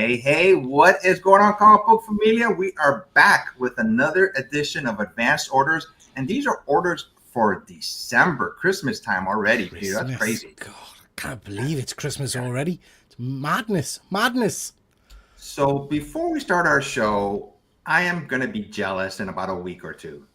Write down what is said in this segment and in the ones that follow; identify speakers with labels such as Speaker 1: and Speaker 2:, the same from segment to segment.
Speaker 1: Hey, what is going on, Comic Book Familia? We are back with another edition of Advanced Orders, and these are orders for December, Christmas time already, Peter. That's crazy.
Speaker 2: God, I can't believe it's Christmas already. It's madness.
Speaker 1: So before we start our show, I am going to be jealous in about a week or two,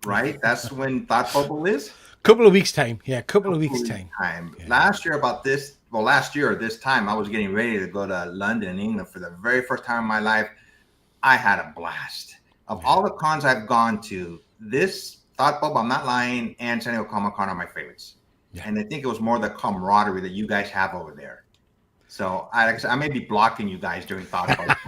Speaker 1: right? That's when Thought Bubble is?
Speaker 2: Couple of weeks' time. Yeah, couple of weeks' time. Yeah.
Speaker 1: Last year this time, I was getting ready to go to London, England for the very first time in my life. I had a blast. Of all the cons I've gone to, this Thought Bubble, I'm not lying, and San Diego Comic Con are my favorites. Yeah. And I think it was more the camaraderie that you guys have over there. So I may be blocking you guys during Thought Bubble.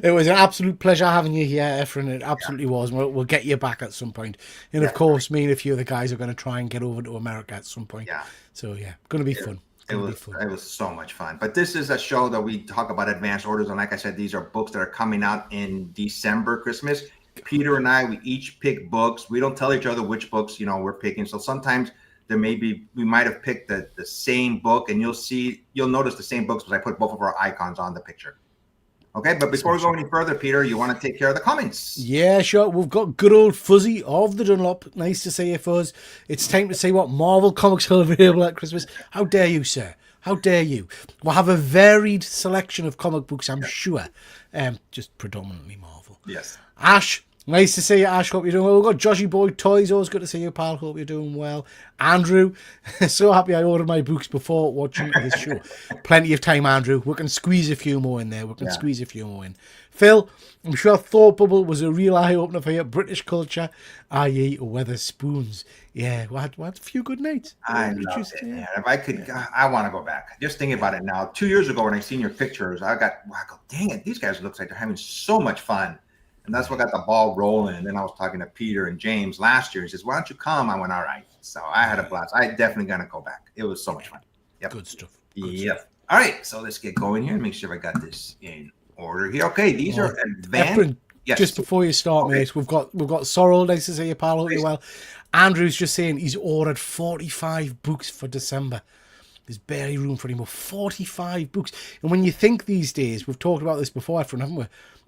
Speaker 2: It was an absolute pleasure having you here, Efren. It absolutely was. We'll get you back at some point. And of course, me and a few of the guys are going to try and get over to America at some point.
Speaker 1: Yeah.
Speaker 2: So going to be fun.
Speaker 1: It was so much fun. But this is a show that we talk about advanced orders. And like I said, these are books that are coming out in December, Christmas. Peter and I, we each pick books. We don't tell each other which books, we're picking. So sometimes we might have picked the same book, and you'll notice the same books because I put both of our icons on the picture. Okay, but before we go any further, Peter, you want to take care of the comments?
Speaker 2: Yeah, sure. We've got good old Fuzzy of the Dunlop. Nice to see you, Fuzz. It's time to say what Marvel comics are available at Christmas. How dare you, sir? How dare you? We'll have a varied selection of comic books, I'm sure. Just predominantly Marvel.
Speaker 1: Yes.
Speaker 2: Ash. Nice to see you, Ash. Hope you're doing well. We've got Joshy Boy Toys. Always good to see you, pal. Hope you're doing well. Andrew, so happy I ordered my books before watching this show. Plenty of time, Andrew. We can squeeze a few more in there. Phil, I'm sure Thought Bubble was a real eye-opener for your British culture, i.e. Weatherspoons. Yeah, we had a few good nights.
Speaker 1: I love it, man. If I could, I want to go back. Just thinking about it now. 2 years ago when I seen your pictures, I go, dang it, these guys look like they're having so much fun. And that's what got the ball rolling. And then I was talking to Peter and James last year. He says, why don't you come? I went, all right. So I had a blast. I definitely going to go back. It was so much fun. Yep.
Speaker 2: Good stuff.
Speaker 1: Yep. All right. So let's get going here. Make sure I got this in order here. Okay. These are advanced.
Speaker 2: Efren, yes. Just before you start, mate, we've got Sorrel. Nice to see you, pal. Hope you're well. Andrew's just saying he's ordered 45 books for December. There's barely room for any more. 45 books. And when you think these days, we've talked about this before, Efren, haven't we?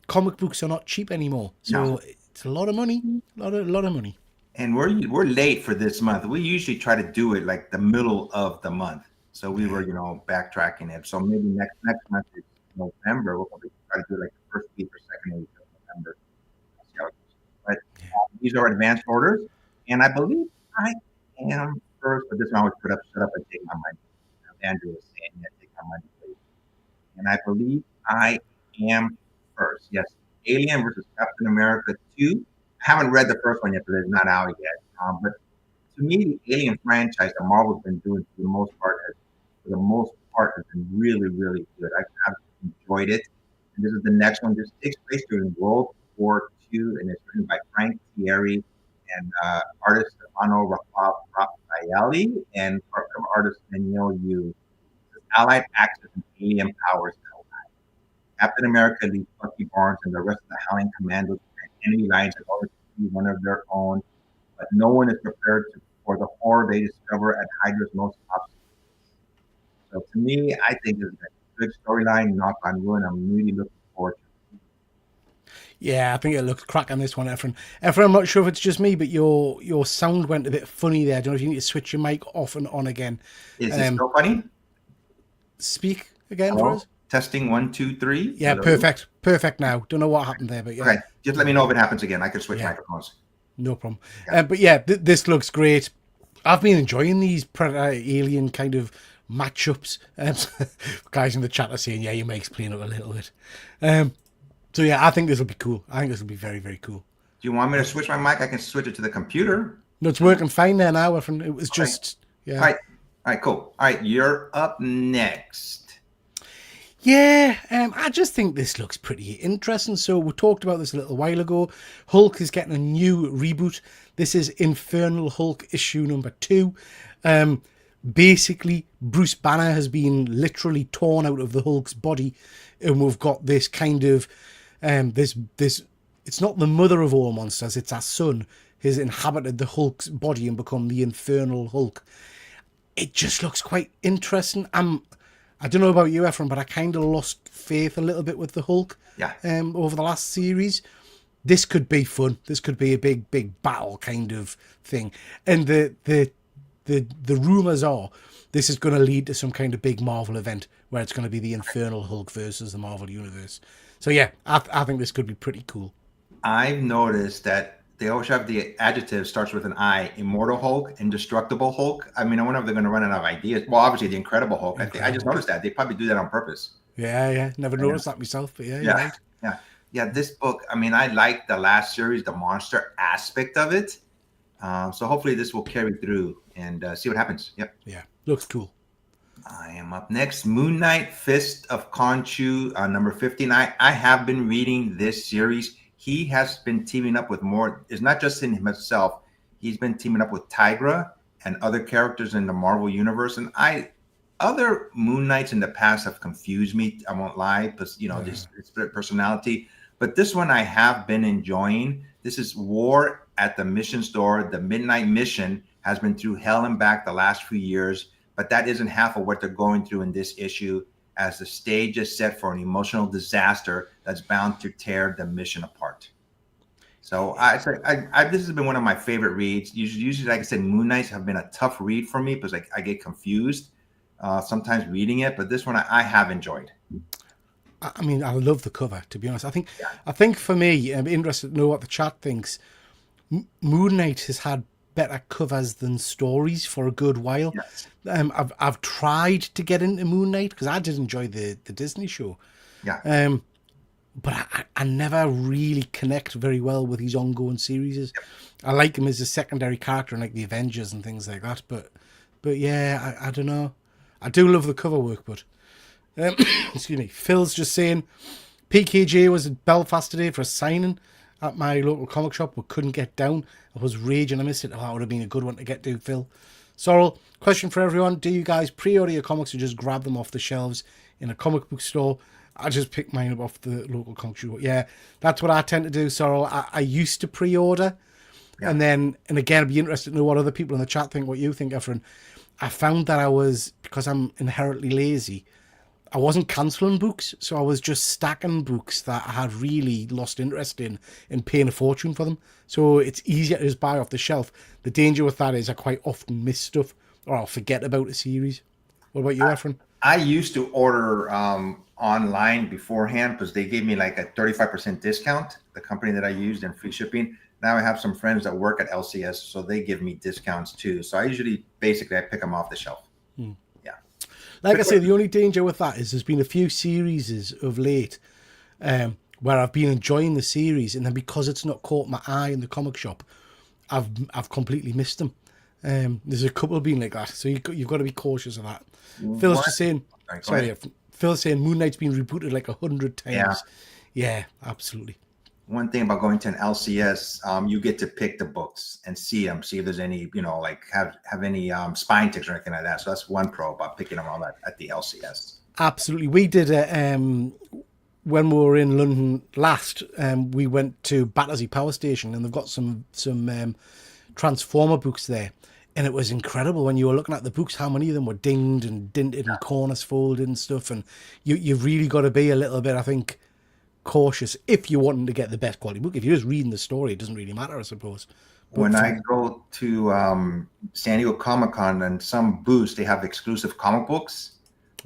Speaker 2: Comic books are not cheap anymore, so it's a lot of money, a lot of money.
Speaker 1: And we're late for this month. We usually try to do it like the middle of the month, so we were backtracking it. So maybe next month is November. We'll probably try to do like the first week or second week of November. But these are advanced orders, and I believe I am first. But this one I would shut up and take my money. Andrew was saying, take my money, please. And I believe I am first. Yes, Alien versus Captain America 2. I haven't read the first one yet because it's not out yet. But to me, the Alien franchise that Marvel's been doing for the most part has been really, really good. I've enjoyed it. And this is the next one. This takes place during World War II, and it's written by Frank Thierry and artist Stefano Raffaelli and artist Daniel Yu. Allied Axis and alien powers. Captain America leads Bucky Barnes and the rest of the Howling Commandos and enemy lines in order to be one of their own, but no one is prepared for the horror they discover at Hydra's most obstacles. So to me, I think it's a good storyline, knock on wood. I'm really looking forward to it.
Speaker 2: Yeah, I think it looks cracking, this one, Efren. Efren, I'm not sure if it's just me, but your sound went a bit funny there. I don't know if you need to switch your mic off and on again.
Speaker 1: Is it still funny?
Speaker 2: Speak again for us.
Speaker 1: Testing 1, 2, 3.
Speaker 2: Yeah, hello. Perfect now. Don't know what happened there, but yeah.
Speaker 1: Okay, just let me know if it happens again. I can switch microphones.
Speaker 2: No problem. Yeah. But yeah, this looks great. I've been enjoying these Predator Alien kind of matchups. Guys in the chat are saying, yeah, your mic's playing up a little bit. So yeah, I think this will be cool. I think this will be very, very cool.
Speaker 1: Do you want me to switch my mic? I can switch it to the computer.
Speaker 2: No, it's working fine there now. It was just, yeah.
Speaker 1: All right, cool. All right, you're up next.
Speaker 2: Yeah, I just think this looks pretty interesting. So we talked about this a little while ago. Hulk is getting a new reboot. This is Infernal Hulk issue number 2. Basically, Bruce Banner has been literally torn out of the Hulk's body, and we've got this kind of this. It's not the mother of all monsters; it's our son has inhabited the Hulk's body and become the Infernal Hulk. It just looks quite interesting. I don't know about you, Efren, but I kind of lost faith a little bit with the Hulk.
Speaker 1: Yeah.
Speaker 2: Over the last series, this could be fun. This could be a big battle kind of thing. And the rumors are this is going to lead to some kind of big Marvel event where it's going to be the Infernal Hulk versus the Marvel Universe. So yeah, I think this could be pretty cool.
Speaker 1: I've noticed that they always have the adjective starts with an I: Immortal Hulk, Indestructible Hulk. I mean, I wonder if they're going to run out of ideas. Well, obviously, the Incredible Hulk. I just noticed that they probably do that on purpose.
Speaker 2: Yeah. Never noticed that myself, but yeah, you're right.
Speaker 1: Yeah. This book. I mean, I like the last series, the monster aspect of it. So hopefully, this will carry through and see what happens. Yep.
Speaker 2: Yeah, looks cool.
Speaker 1: I am up next. Moon Knight, Fist of Khonshu, number 59. I have been reading this series. He has been teaming up with more. It's not just in himself. He's been teaming up with Tigra and other characters in the Marvel universe. And other Moon Knights in the past have confused me. I won't lie, because just split personality. But this one I have been enjoying. This is War at the Mission Store. The Midnight Mission has been through hell and back the last few years, but that isn't half of what they're going through in this issue, as the stage is set for an emotional disaster that's bound to tear the mission apart. So this has been one of my favorite reads. Usually, like I said, Moon Knights have been a tough read for me because I get confused sometimes reading it, but this one I have enjoyed.
Speaker 2: I mean, I love the cover, to be honest. I think for me, I'm interested to know what the chat thinks. Moon Knight has had better covers than stories for a good while.
Speaker 1: Yes.
Speaker 2: I've tried to get into Moon Knight because I did enjoy the Disney show.
Speaker 1: Yeah.
Speaker 2: But I never really connect very well with these ongoing series. Yep. I like him as a secondary character in like the Avengers and things like that. But yeah, I don't know. I do love the cover work, but excuse me. Phil's just saying PKJ was in Belfast today for a signing at my local comic shop, but couldn't get down. I was raging. I missed it. Oh, that would have been a good one to get to, Phil. Sorrel, question for everyone. Do you guys pre-order your comics or just grab them off the shelves in a comic book store? I just pick mine up off the local comic shop. Yeah, that's what I tend to do, Sorrel. I used to pre-order. Yeah. And again, I'd be interested to know what other people in the chat think, what you think, Efren. I found that because I'm inherently lazy, I wasn't cancelling books, so I was just stacking books that I had really lost interest in and paying a fortune for them. So it's easier to just buy off the shelf. The danger with that is I quite often miss stuff or I'll forget about a series. What about you, Efren?
Speaker 1: I used to order online beforehand because they gave me like a 35% discount, the company that I used, and free shipping. Now I have some friends that work at LCS, so they give me discounts too. So I pick them off the shelf. Yeah.
Speaker 2: Like I say, the only danger with that is there's been a few series of late where I've been enjoying the series, and then because it's not caught my eye in the comic shop, I've completely missed them. There's a couple been like that, so you've got to be cautious of that. Phil's just saying, Phil's saying Moon Knight's been rebooted like 100 times. Yeah, absolutely.
Speaker 1: One thing about going to an LCS, you get to pick the books and see them, see if there's any, like have any spine ticks or anything like that. So that's one pro about picking them all at the LCS.
Speaker 2: Absolutely. We did when we were in London last, we went to Battersea Power Station, and they've got some Transformer books there. And it was incredible when you were looking at the books, how many of them were dinged and dinted and corners folded and stuff. And you've really got to be a little bit, I think, cautious if you're wanting to get the best quality book. If you're just reading the story, it doesn't really matter, I suppose. But
Speaker 1: when I go to San Diego Comic-Con and some booths, they have exclusive comic books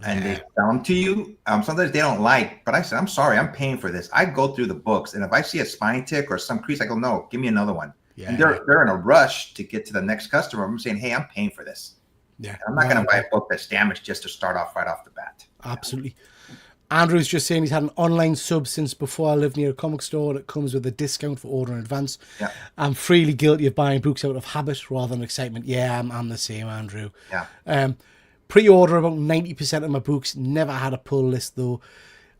Speaker 1: and they sell them to you. Sometimes they don't like, but I said, I'm sorry, I'm paying for this. I go through the books, and if I see a spine tick or some crease, I go, no, give me another one. Yeah. And they're in a rush to get to the next customer. I'm saying, hey, I'm paying for this. Yeah, I'm not going to buy a book that's damaged just to start off right off the bat.
Speaker 2: Absolutely. Andrew's just saying he's had an online sub since before I lived near a comic store that comes with a discount for order in advance.
Speaker 1: Yeah.
Speaker 2: I'm freely guilty of buying books out of habit rather than excitement. Yeah, I'm the same, Andrew.
Speaker 1: Yeah.
Speaker 2: Pre-order about 90% of my books. Never had a pull list though.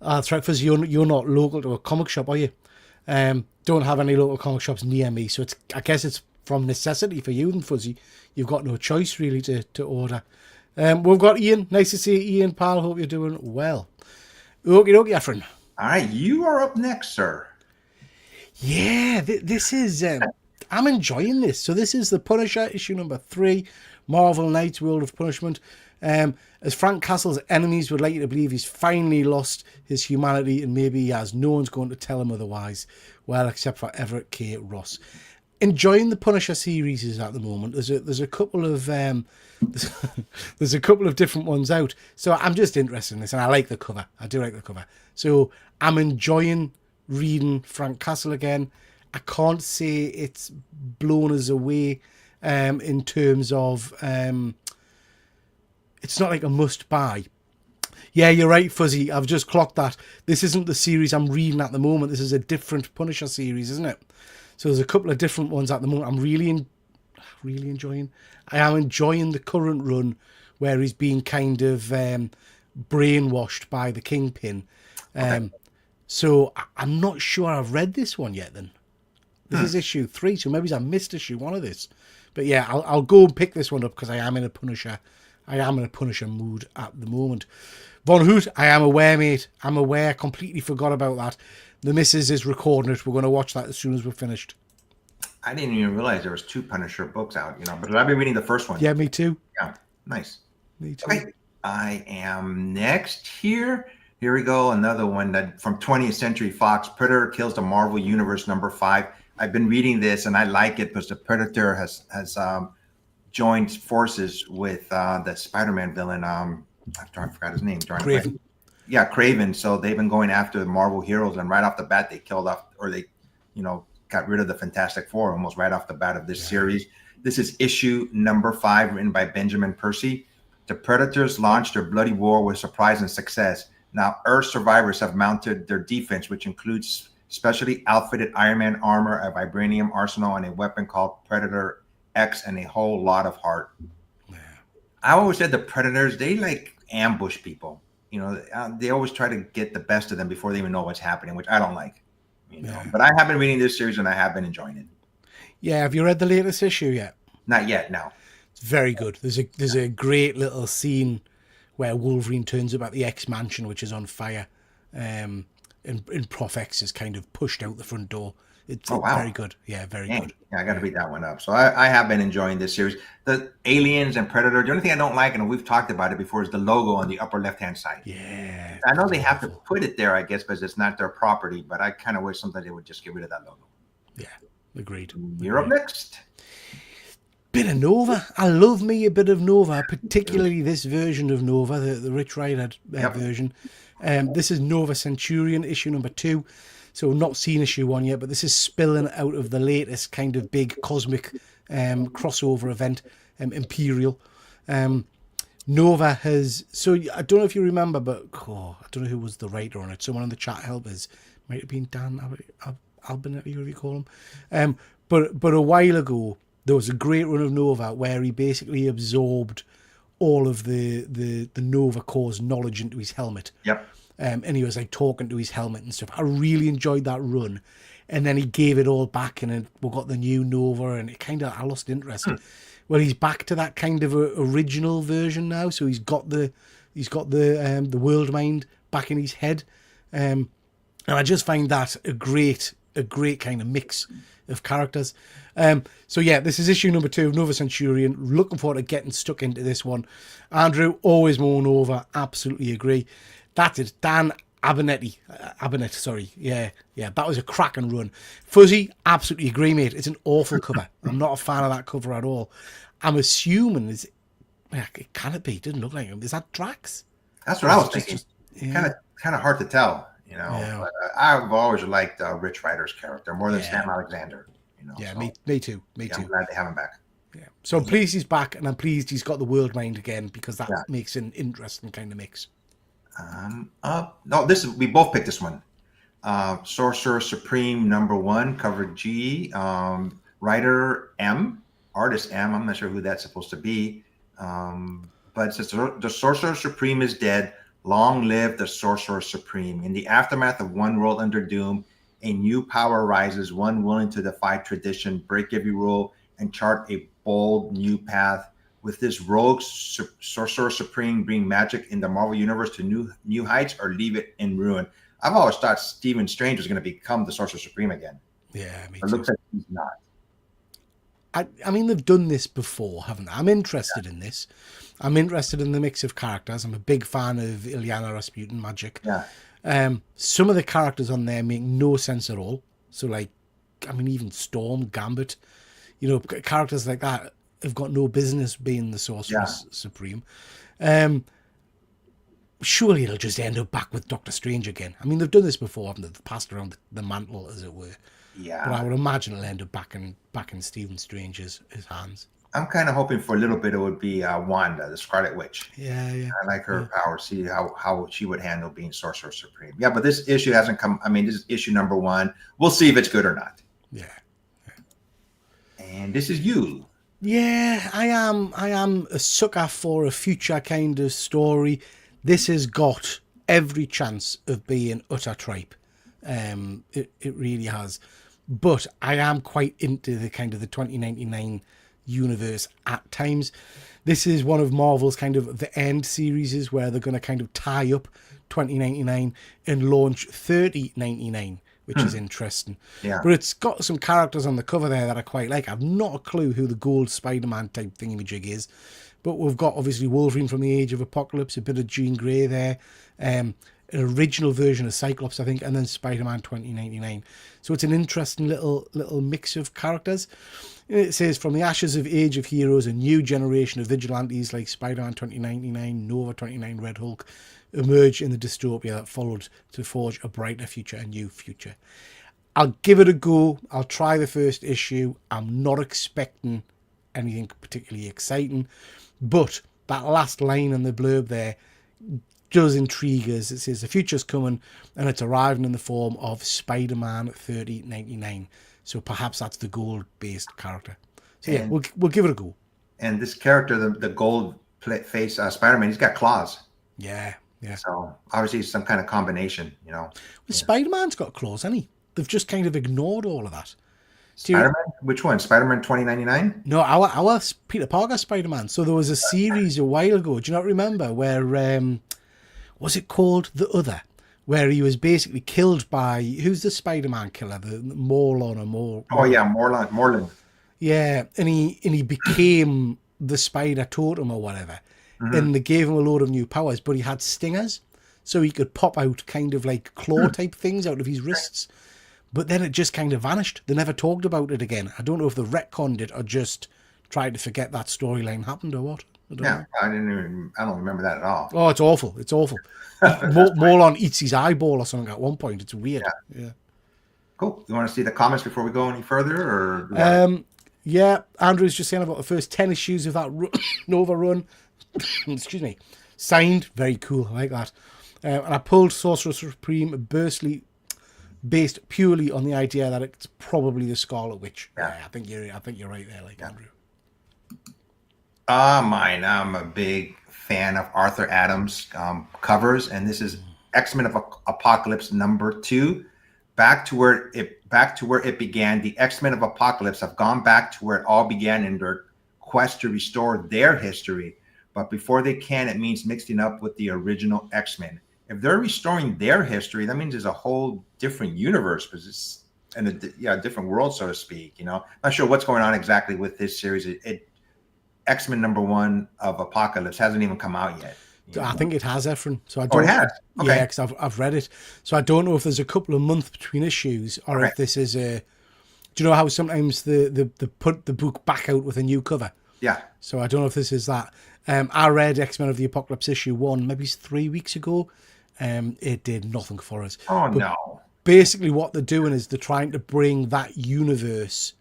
Speaker 2: That's right, Fuzz, you're not local to a comic shop, are you? Don't have any local comic shops near me, so I guess it's from necessity for you and Fuzzy. You've got no choice really to order. We've got Ian. Nice to see you, Ian, pal. Hope you're doing well. Okie dokie, Efren.
Speaker 1: All right, you are up next, sir.
Speaker 2: Yeah, this is... I'm enjoying this. So this is the Punisher, issue number 3, Marvel Knights, World of Punishment. As Frank Castle's enemies would like you to believe, he's finally lost his humanity, and maybe he has. No one's going to tell him otherwise. Well, except for Everett K. Ross. Enjoying the Punisher series at the moment. There's a couple of there's a couple of different ones out. So I'm just interested in this, and I like the cover. I do like the cover. So I'm enjoying reading Frank Castle again. I can't say it's blown us away in terms of it's not like a must buy. Yeah, you're right, Fuzzy. I've just clocked that. This isn't the series I'm reading at the moment. This is a different Punisher series, isn't it? So there's a couple of different ones at the moment. I'm really enjoying. I am enjoying the current run where he's being kind of brainwashed by the Kingpin. So I'm not sure I've read this one yet then. This is issue 3, so maybe I missed issue 1 of this. But yeah, I'll go and pick this one up because I am in a Punisher mood at the moment. Von Hoot, I am aware, mate. I'm aware. Completely forgot about that. The missus is recording it. We're going to watch that as soon as we're finished.
Speaker 1: I didn't even realize there was 2 Punisher books out, but I've been reading the first one.
Speaker 2: Yeah, me too.
Speaker 1: Yeah, nice.
Speaker 2: Me too.
Speaker 1: Okay, I am next here. Here we go. Another one that from 20th Century Fox. Predator Kills the Marvel Universe #5. I've been reading this and I like it because the Predator has joined forces with the Spider-Man villain. I forgot his name.
Speaker 2: Kraven.
Speaker 1: Yeah, Kraven. So they've been going after the Marvel heroes, and right off the bat, they killed off, or they, got rid of the Fantastic Four almost right off the bat of this series. This is issue #5, written by Benjamin Percy. The Predators launched their bloody war with surprise and success. Now, Earth survivors have mounted their defense, which includes specially outfitted Iron Man armor, a vibranium arsenal, and a weapon called Predator X, and a whole lot of heart. Yeah. I always said the Predators, they like ambush people. They always try to get the best of them before they even know what's happening, which I don't like. But I have been reading this series and I have been enjoying it.
Speaker 2: Yeah, have you read the latest issue yet?
Speaker 1: Not yet, no.
Speaker 2: It's very good. There's a great little scene where Wolverine turns up at the X mansion, which is on fire, and Prof X is kind of pushed out the front door. It's very good. Yeah, very good.
Speaker 1: Yeah, I got to read that one up. So I have been enjoying this series. The Aliens and Predator. The only thing I don't like, and we've talked about it before, is the logo on the upper left-hand side.
Speaker 2: Yeah.
Speaker 1: I know they have to put it there, I guess, because it's not their property, but I kind of wish sometimes they would just get rid of that logo.
Speaker 2: Yeah, agreed.
Speaker 1: You're up next.
Speaker 2: Bit of Nova. I love me a bit of Nova, particularly this version of Nova, the Rich Rider version. This is Nova Centurion, issue #2. So not seen issue 1 yet, but this is spilling out of the latest kind of big cosmic crossover event, Imperial. Nova has... So I don't know if you remember, but I don't know who was the writer on it. Someone in the chat helpers. Might have been Dan Albin, whatever you call him. But a while ago, there was a great run of Nova where he basically absorbed all of the Nova Corps' knowledge into his helmet.
Speaker 1: Yep.
Speaker 2: And he was like talking to his helmet and stuff. I really enjoyed that run. And then he gave it all back, and we got the new Nova, and I lost interest. Well, he's back to that kind of original version now. So he's got the world mind back in his head. And I just find that a great kind of mix of characters. So yeah, this is issue #2 of Nova Centurion. Looking forward to getting stuck into this one. Andrew, always more Nova. Absolutely agree. That's it. Dan Abernethy, sorry. Yeah, that was a cracking run. Fuzzy, absolutely agree, mate. It's an awful cover. I'm not a fan of that cover at all. I'm assuming it can't be. It didn't look like him. Is that Drax?
Speaker 1: That's what I was thinking. Kind of hard to tell,
Speaker 2: Yeah.
Speaker 1: But I've always liked Rich Rider's character more than Sam Alexander.
Speaker 2: Yeah,
Speaker 1: so,
Speaker 2: me too.
Speaker 1: I'm glad they have him back.
Speaker 2: Yeah. So I'm pleased he's back, and I'm pleased he's got the world mind again, because that makes an interesting kind of mix.
Speaker 1: We both picked this one. Sorcerer Supreme #1, cover G. Writer M, artist M. I'm not sure who that's supposed to be. But it says the Sorcerer Supreme is dead. Long live the Sorcerer Supreme. In the aftermath of one world under doom, a new power rises, one willing to defy tradition, break every rule, and chart a bold new path. With this rogue Sorcerer Supreme bring magic in the Marvel Universe to new heights, or leave it in ruin. I've always thought Stephen Strange was going to become the Sorcerer Supreme again.
Speaker 2: Yeah, me
Speaker 1: too. It looks like he's not.
Speaker 2: I mean, they've done this before, haven't they? I'm interested in this. I'm interested in the mix of characters. I'm a big fan of Ilyana Rasputin magic.
Speaker 1: Yeah.
Speaker 2: Some of the characters on there make no sense at all. So, like, I mean, even Storm, Gambit, you know, characters like that have got no business being the Sorceress Supreme. Surely it'll just end up back with Doctor Strange again. I mean, they've done this before, haven't they? They've passed around the mantle, as it were.
Speaker 1: Yeah.
Speaker 2: But I would imagine it'll end up back in Stephen Strange's hands.
Speaker 1: I'm kind of hoping for a little bit it would be Wanda, the Scarlet Witch.
Speaker 2: Yeah.
Speaker 1: I like her power. See how she would handle being Sorcerer Supreme. Yeah, but this issue hasn't come. I mean, this is issue number 1. We'll see if it's good or not.
Speaker 2: Yeah.
Speaker 1: And this is you.
Speaker 2: Yeah, I am a sucker for a future kind of story. This has got every chance of being utter tripe. It really has. But I am quite into the kind of the 2099 universe at times. This is one of Marvel's kind of the end series where they're going to kind of tie up 2099 and launch 3099, which is interesting.
Speaker 1: Yeah.
Speaker 2: But it's got some characters on the cover there that I quite like. I've not a clue who the gold Spider-Man type thingamajig is, but we've got obviously Wolverine from the Age of Apocalypse, a bit of Jean Grey there, an original version of Cyclops, I think, and then Spider-Man 2099. So it's an interesting little mix of characters. It says, from the ashes of Age of Heroes, a new generation of vigilantes like Spider-Man 2099, Nova 29, Red Hulk emerged in the dystopia that followed to forge a brighter future, a new future. I'll give it a go. I'll try the first issue. I'm not expecting anything particularly exciting, but that last line in the blurb there does intrigue us. It says the future's coming and it's arriving in the form of Spider-Man 3099. So perhaps that's the gold-based character. So yeah, we'll give it a go.
Speaker 1: And this character, the gold face Spider-Man, he's got claws.
Speaker 2: Yeah.
Speaker 1: So obviously some kind of combination, you know.
Speaker 2: Well, Spider-Man's got claws, hasn't he? They've just kind of ignored all of that.
Speaker 1: Spider-Man? Which one? Spider-Man 2099?
Speaker 2: No, our Peter Parker Spider-Man. So there was a series a while ago, do you not remember, where, was it called The Other? Where he was basically killed by, who's the Spider-Man killer? The Morlun or More?
Speaker 1: Oh yeah, Morlun.
Speaker 2: Yeah, and he became the Spider Totem or whatever. Mm-hmm. And they gave him a load of new powers, but he had stingers, so he could pop out kind of like claw type things out of his wrists. But then it just kind of vanished. They never talked about it again. I don't know if they retconned it or just tried to forget that storyline happened or what. I don't know.
Speaker 1: I don't remember that at all.
Speaker 2: Oh, it's awful. It's awful. Morlun eats his eyeball or something at one point. It's weird. Yeah.
Speaker 1: Cool. You want to see the comments before we go any further, or?
Speaker 2: Yeah. Andrew's just saying about the first 10 issues of that Nova run. Excuse me. Signed. Very cool. I like that. And I pulled Sorcerer Supreme based purely on the idea that it's probably the Scarlet Witch. Yeah, I think you're right there, like Andrew.
Speaker 1: Mine. I'm a big fan of Arthur Adams covers, and this is X-Men of Apocalypse #2. Back to where it began. The X-Men of Apocalypse have gone back to where it all began in their quest to restore their history. But before they can, it means mixing up with the original X-Men. If they're restoring their history, that means there's a whole different universe, because it's in a different world, so to speak. You know, I'm not sure what's going on exactly with this series. X-Men #1 of Apocalypse hasn't even come out yet.
Speaker 2: I think it has, Ephraim. So I don't.
Speaker 1: It has. Okay.
Speaker 2: Yeah, because I've read it. So I don't know if there's a couple of months between issues, or if this is a. Do you know how sometimes they put the book back out with a new cover?
Speaker 1: Yeah.
Speaker 2: So I don't know if this is that. I read X-Men of the Apocalypse #1 maybe 3 weeks ago. It did nothing for us.
Speaker 1: Oh, no.
Speaker 2: Basically, what they're doing is they're trying to bring that universe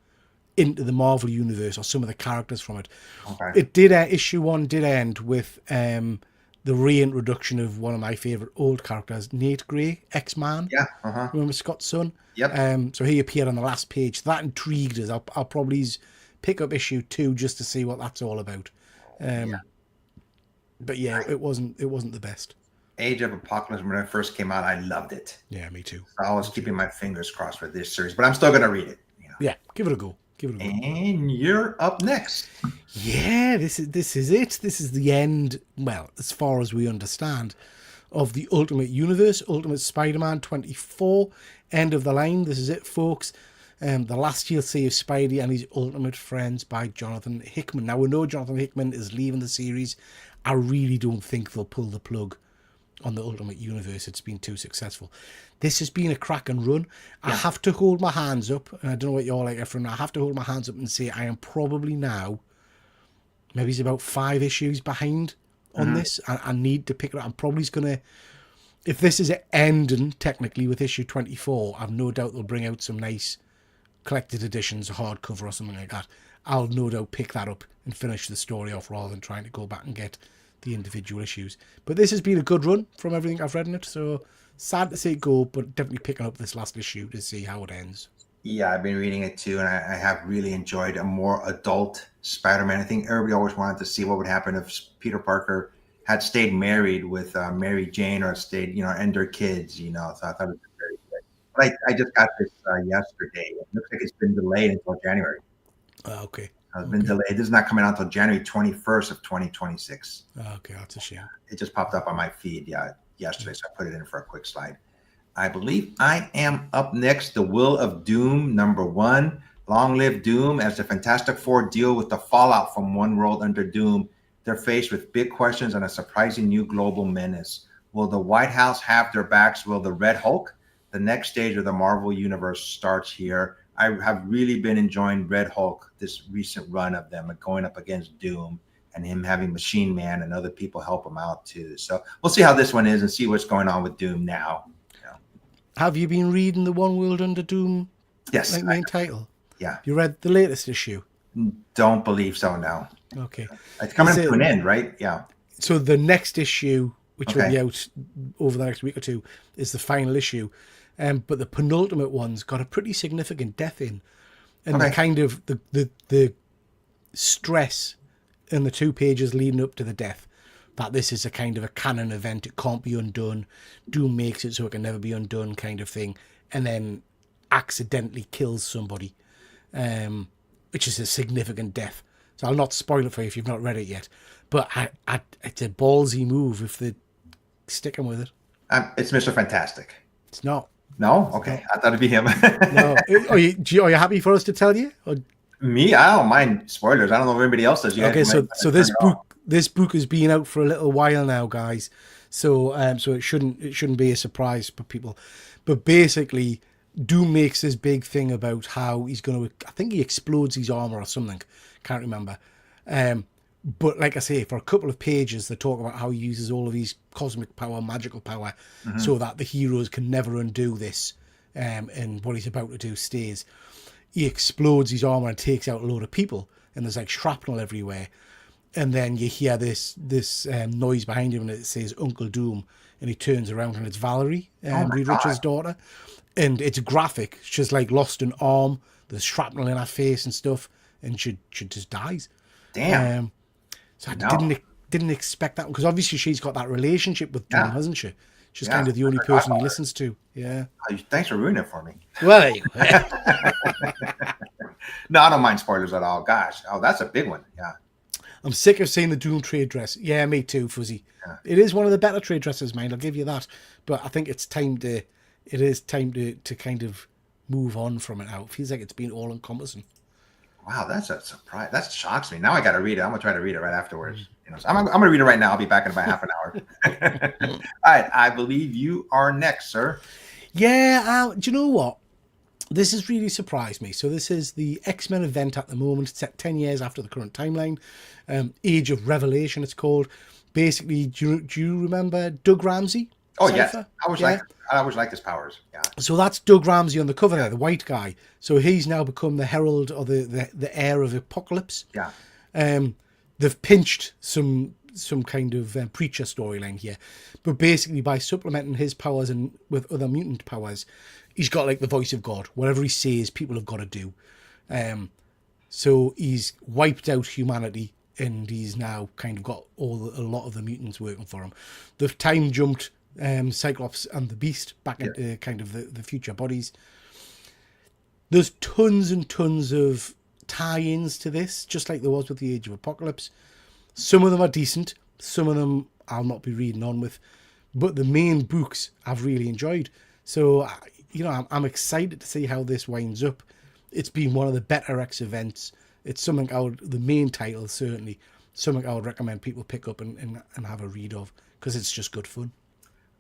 Speaker 2: into the Marvel universe, or some of the characters from it.
Speaker 1: Okay.
Speaker 2: It did. Issue 1 did end with the reintroduction of one of my favorite old characters, Nate Grey, X-Man.
Speaker 1: Yeah.
Speaker 2: Remember Scott's son?
Speaker 1: Yep.
Speaker 2: So he appeared on the last page. That intrigued us. I'll probably pick up issue 2 just to see what that's all about. But yeah, it wasn't the best.
Speaker 1: Age of Apocalypse, when it first came out, I loved it.
Speaker 2: Yeah, me too.
Speaker 1: So I was keeping my fingers crossed for this series, but I'm still going to read it. You know?
Speaker 2: Yeah, give it a go.
Speaker 1: And you're up next.
Speaker 2: Yeah, this is it. This is the end, well, as far as we understand, of the Ultimate Universe, Ultimate Spider-Man 24. End of the line. This is it, folks. The last you'll see of Spidey and his ultimate friends by Jonathan Hickman. Now, we know Jonathan Hickman is leaving the series I really don't think they'll pull the plug on the Ultimate Universe. It's been too successful. This has been a cracking run. I have to hold my hands up, and I don't know what you're like, Efren. I have to hold my hands up and say I am probably now, maybe it's about 5 issues behind on this. I need to pick it up. I'm probably going to, if this is ending technically with issue 24, I've no doubt they'll bring out some nice collected editions, a hardcover or something like that. I'll no doubt pick that up and finish the story off rather than trying to go back and get the individual issues. But this has been a good run from everything I've read in it, so sad to see it go, but definitely picking up this last issue to see how it ends.
Speaker 1: Yeah, I've been reading it too, and I have really enjoyed a more adult Spider-Man. I think everybody always wanted to see what would happen if Peter Parker had stayed married with Mary Jane or stayed, and their kids, So I thought it was very good. But I just got this yesterday. It looks like it's been delayed until January.
Speaker 2: Okay.
Speaker 1: It's been delayed. This is not coming out until January 21st of 2026.
Speaker 2: Okay, that's a shame.
Speaker 1: It just popped up on my feed yesterday, so I put it in for a quick slide. I believe I am up next. The Will of Doom, #1. Long live Doom. As the Fantastic Four deal with the fallout from one world under Doom, they're faced with big questions and a surprising new global menace. Will the White House have their backs? Will the Red Hulk? The next stage of the Marvel Universe starts here. I have really been enjoying Red Hulk, this recent run of them going up against Doom, and him having Machine Man and other people help him out too. So we'll see how this one is and see what's going on with Doom now.
Speaker 2: Have you been reading the One World Under Doom?
Speaker 1: Yes.
Speaker 2: Main title?
Speaker 1: Yeah.
Speaker 2: You read the latest issue?
Speaker 1: Don't believe so, no.
Speaker 2: Okay.
Speaker 1: It's coming to an end, right? Yeah.
Speaker 2: So the next issue, which will be out over the next week or two, is the final issue. But the penultimate one's got a pretty significant death in. And the kind of the stress in the 2 pages leading up to the death, that this is a kind of a canon event, it can't be undone, Doom makes it so it can never be undone kind of thing, and then accidentally kills somebody, which is a significant death. So I'll not spoil it for you if you've not read it yet, but it's a ballsy move if they're sticking with it.
Speaker 1: It's Mr. Fantastic.
Speaker 2: It's not.
Speaker 1: No? Okay, I thought it'd be him.
Speaker 2: No. Are you happy for us to tell you? Or?
Speaker 1: Me? I don't mind spoilers. I don't know if anybody else does.
Speaker 2: Okay, so this book has been out for a little while now, guys. So it shouldn't be a surprise for people. But basically, Doom makes this big thing about how he's going to. I think he explodes his armor or something. Can't remember. But like I say, for a couple of pages, they talk about how he uses all of his cosmic power, magical power, so that the heroes can never undo this. And what he's about to do stays. He explodes his armor and takes out a load of people, and there's like shrapnel everywhere. And then you hear this noise behind him, and it says Uncle Doom, and he turns around, and it's Valerie, Reed Richards' daughter, and it's graphic. She's like lost an arm, there's shrapnel in her face and stuff, and she just dies.
Speaker 1: Damn.
Speaker 2: So I didn't expect that, because obviously she's got that relationship with Doom, hasn't she? She's kind of the only person he listens to. Yeah.
Speaker 1: Thanks for ruining it for me.
Speaker 2: Well, there you go.
Speaker 1: No, I don't mind spoilers at all. Gosh. Oh, that's a big one. Yeah.
Speaker 2: I'm sick of seeing the Doom trade dress. Yeah, me too, Fuzzy. Yeah. It is one of the better trade dresses, mind. I'll give you that. But I think it is time to kind of move on from it now. It feels like it's been all encompassing.
Speaker 1: Wow, that's a surprise. That shocks me. Now I got to read it. I'm gonna try to read it right afterwards. So I'm gonna read it right now. I'll be back in about half an hour. All right, I believe you are next, sir.
Speaker 2: Yeah. Do you know what? This has really surprised me. So this is the X-Men event at the moment. It's set 10 years after the current timeline. Age of Revelation, it's called. Basically, do you remember Doug Ramsey?
Speaker 1: Oh, yes. I always liked his powers. Yeah.
Speaker 2: So that's Doug Ramsey on the cover there, the white guy. So he's now become the herald or the heir of Apocalypse.
Speaker 1: Yeah.
Speaker 2: They've pinched some kind of preacher storyline here, but basically by supplementing his powers and with other mutant powers, he's got like the voice of God. Whatever he says, people have got to do. So he's wiped out humanity, and he's now kind of got a lot of the mutants working for him. They've time jumped Cyclops and the Beast back into kind of the future bodies. There's tons and tons of tie-ins to this, just like there was with the Age of Apocalypse. Some of them are decent, some of them I'll not be reading on with, but the main books I've really enjoyed. So, I'm excited to see how this winds up. It's been one of the better X events. It's something out the main title, certainly. something I would recommend people pick up and have a read of, because it's just good fun.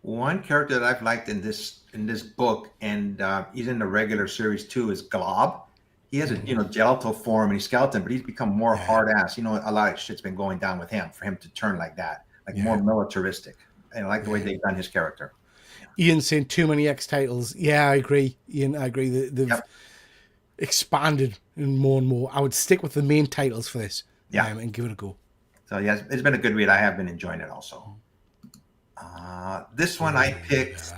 Speaker 1: One character that I've liked in this book, and he's in the regular series too, is Glob. He has a gelato form and he's skeleton, but he's become more
Speaker 2: Yeah.
Speaker 1: hard ass. A lot of shit's been going down with him for him to turn like that, like
Speaker 2: Yeah.
Speaker 1: more militaristic. And I like the way they've done his character.
Speaker 2: Ian's saying too many X titles. Yeah, I agree. Ian, I agree. They've expanded and more. I would stick with the main titles for this.
Speaker 1: Yeah.
Speaker 2: And give it a go.
Speaker 1: So yeah, it's been a good read. I have been enjoying it also. This one I picked.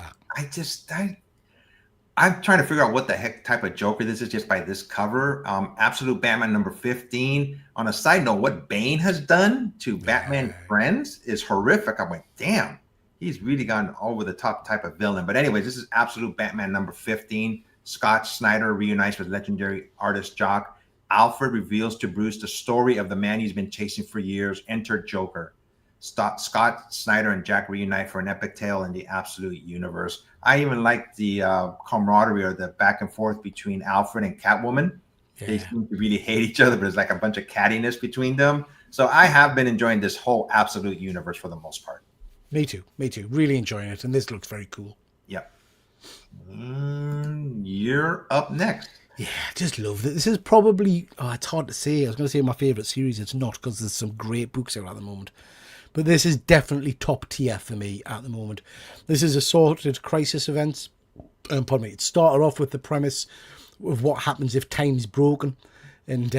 Speaker 1: I'm trying to figure out what the heck type of Joker this is just by this cover. Absolute Batman number 15. On a side note, what Bane has done to Batman friends is horrific. I'm like, damn, he's really gone over the top type of villain. But anyways, this is Absolute Batman number 15. Scott Snyder reunites with legendary artist Jock. Alfred reveals to Bruce the story of the man he's been chasing for years. Enter Joker. Scott Snyder and Jack reunite for an epic tale in the Absolute universe. I even like the camaraderie or the back and forth between Alfred and Catwoman. Yeah. They seem to really hate each other, but there's like a bunch of cattiness between them. So I have been enjoying this whole Absolute universe for the most part.
Speaker 2: Me too. Really enjoying it. And this looks very cool.
Speaker 1: Yep. You're up next.
Speaker 2: Yeah, I just love it. This is probably, it's hard to say. I was going to say my favourite series. It's not, because there's some great books out at the moment. But this is definitely top tier for me at the moment. This is assorted crisis events. Pardon me. It started off with the premise of what happens if time's broken. And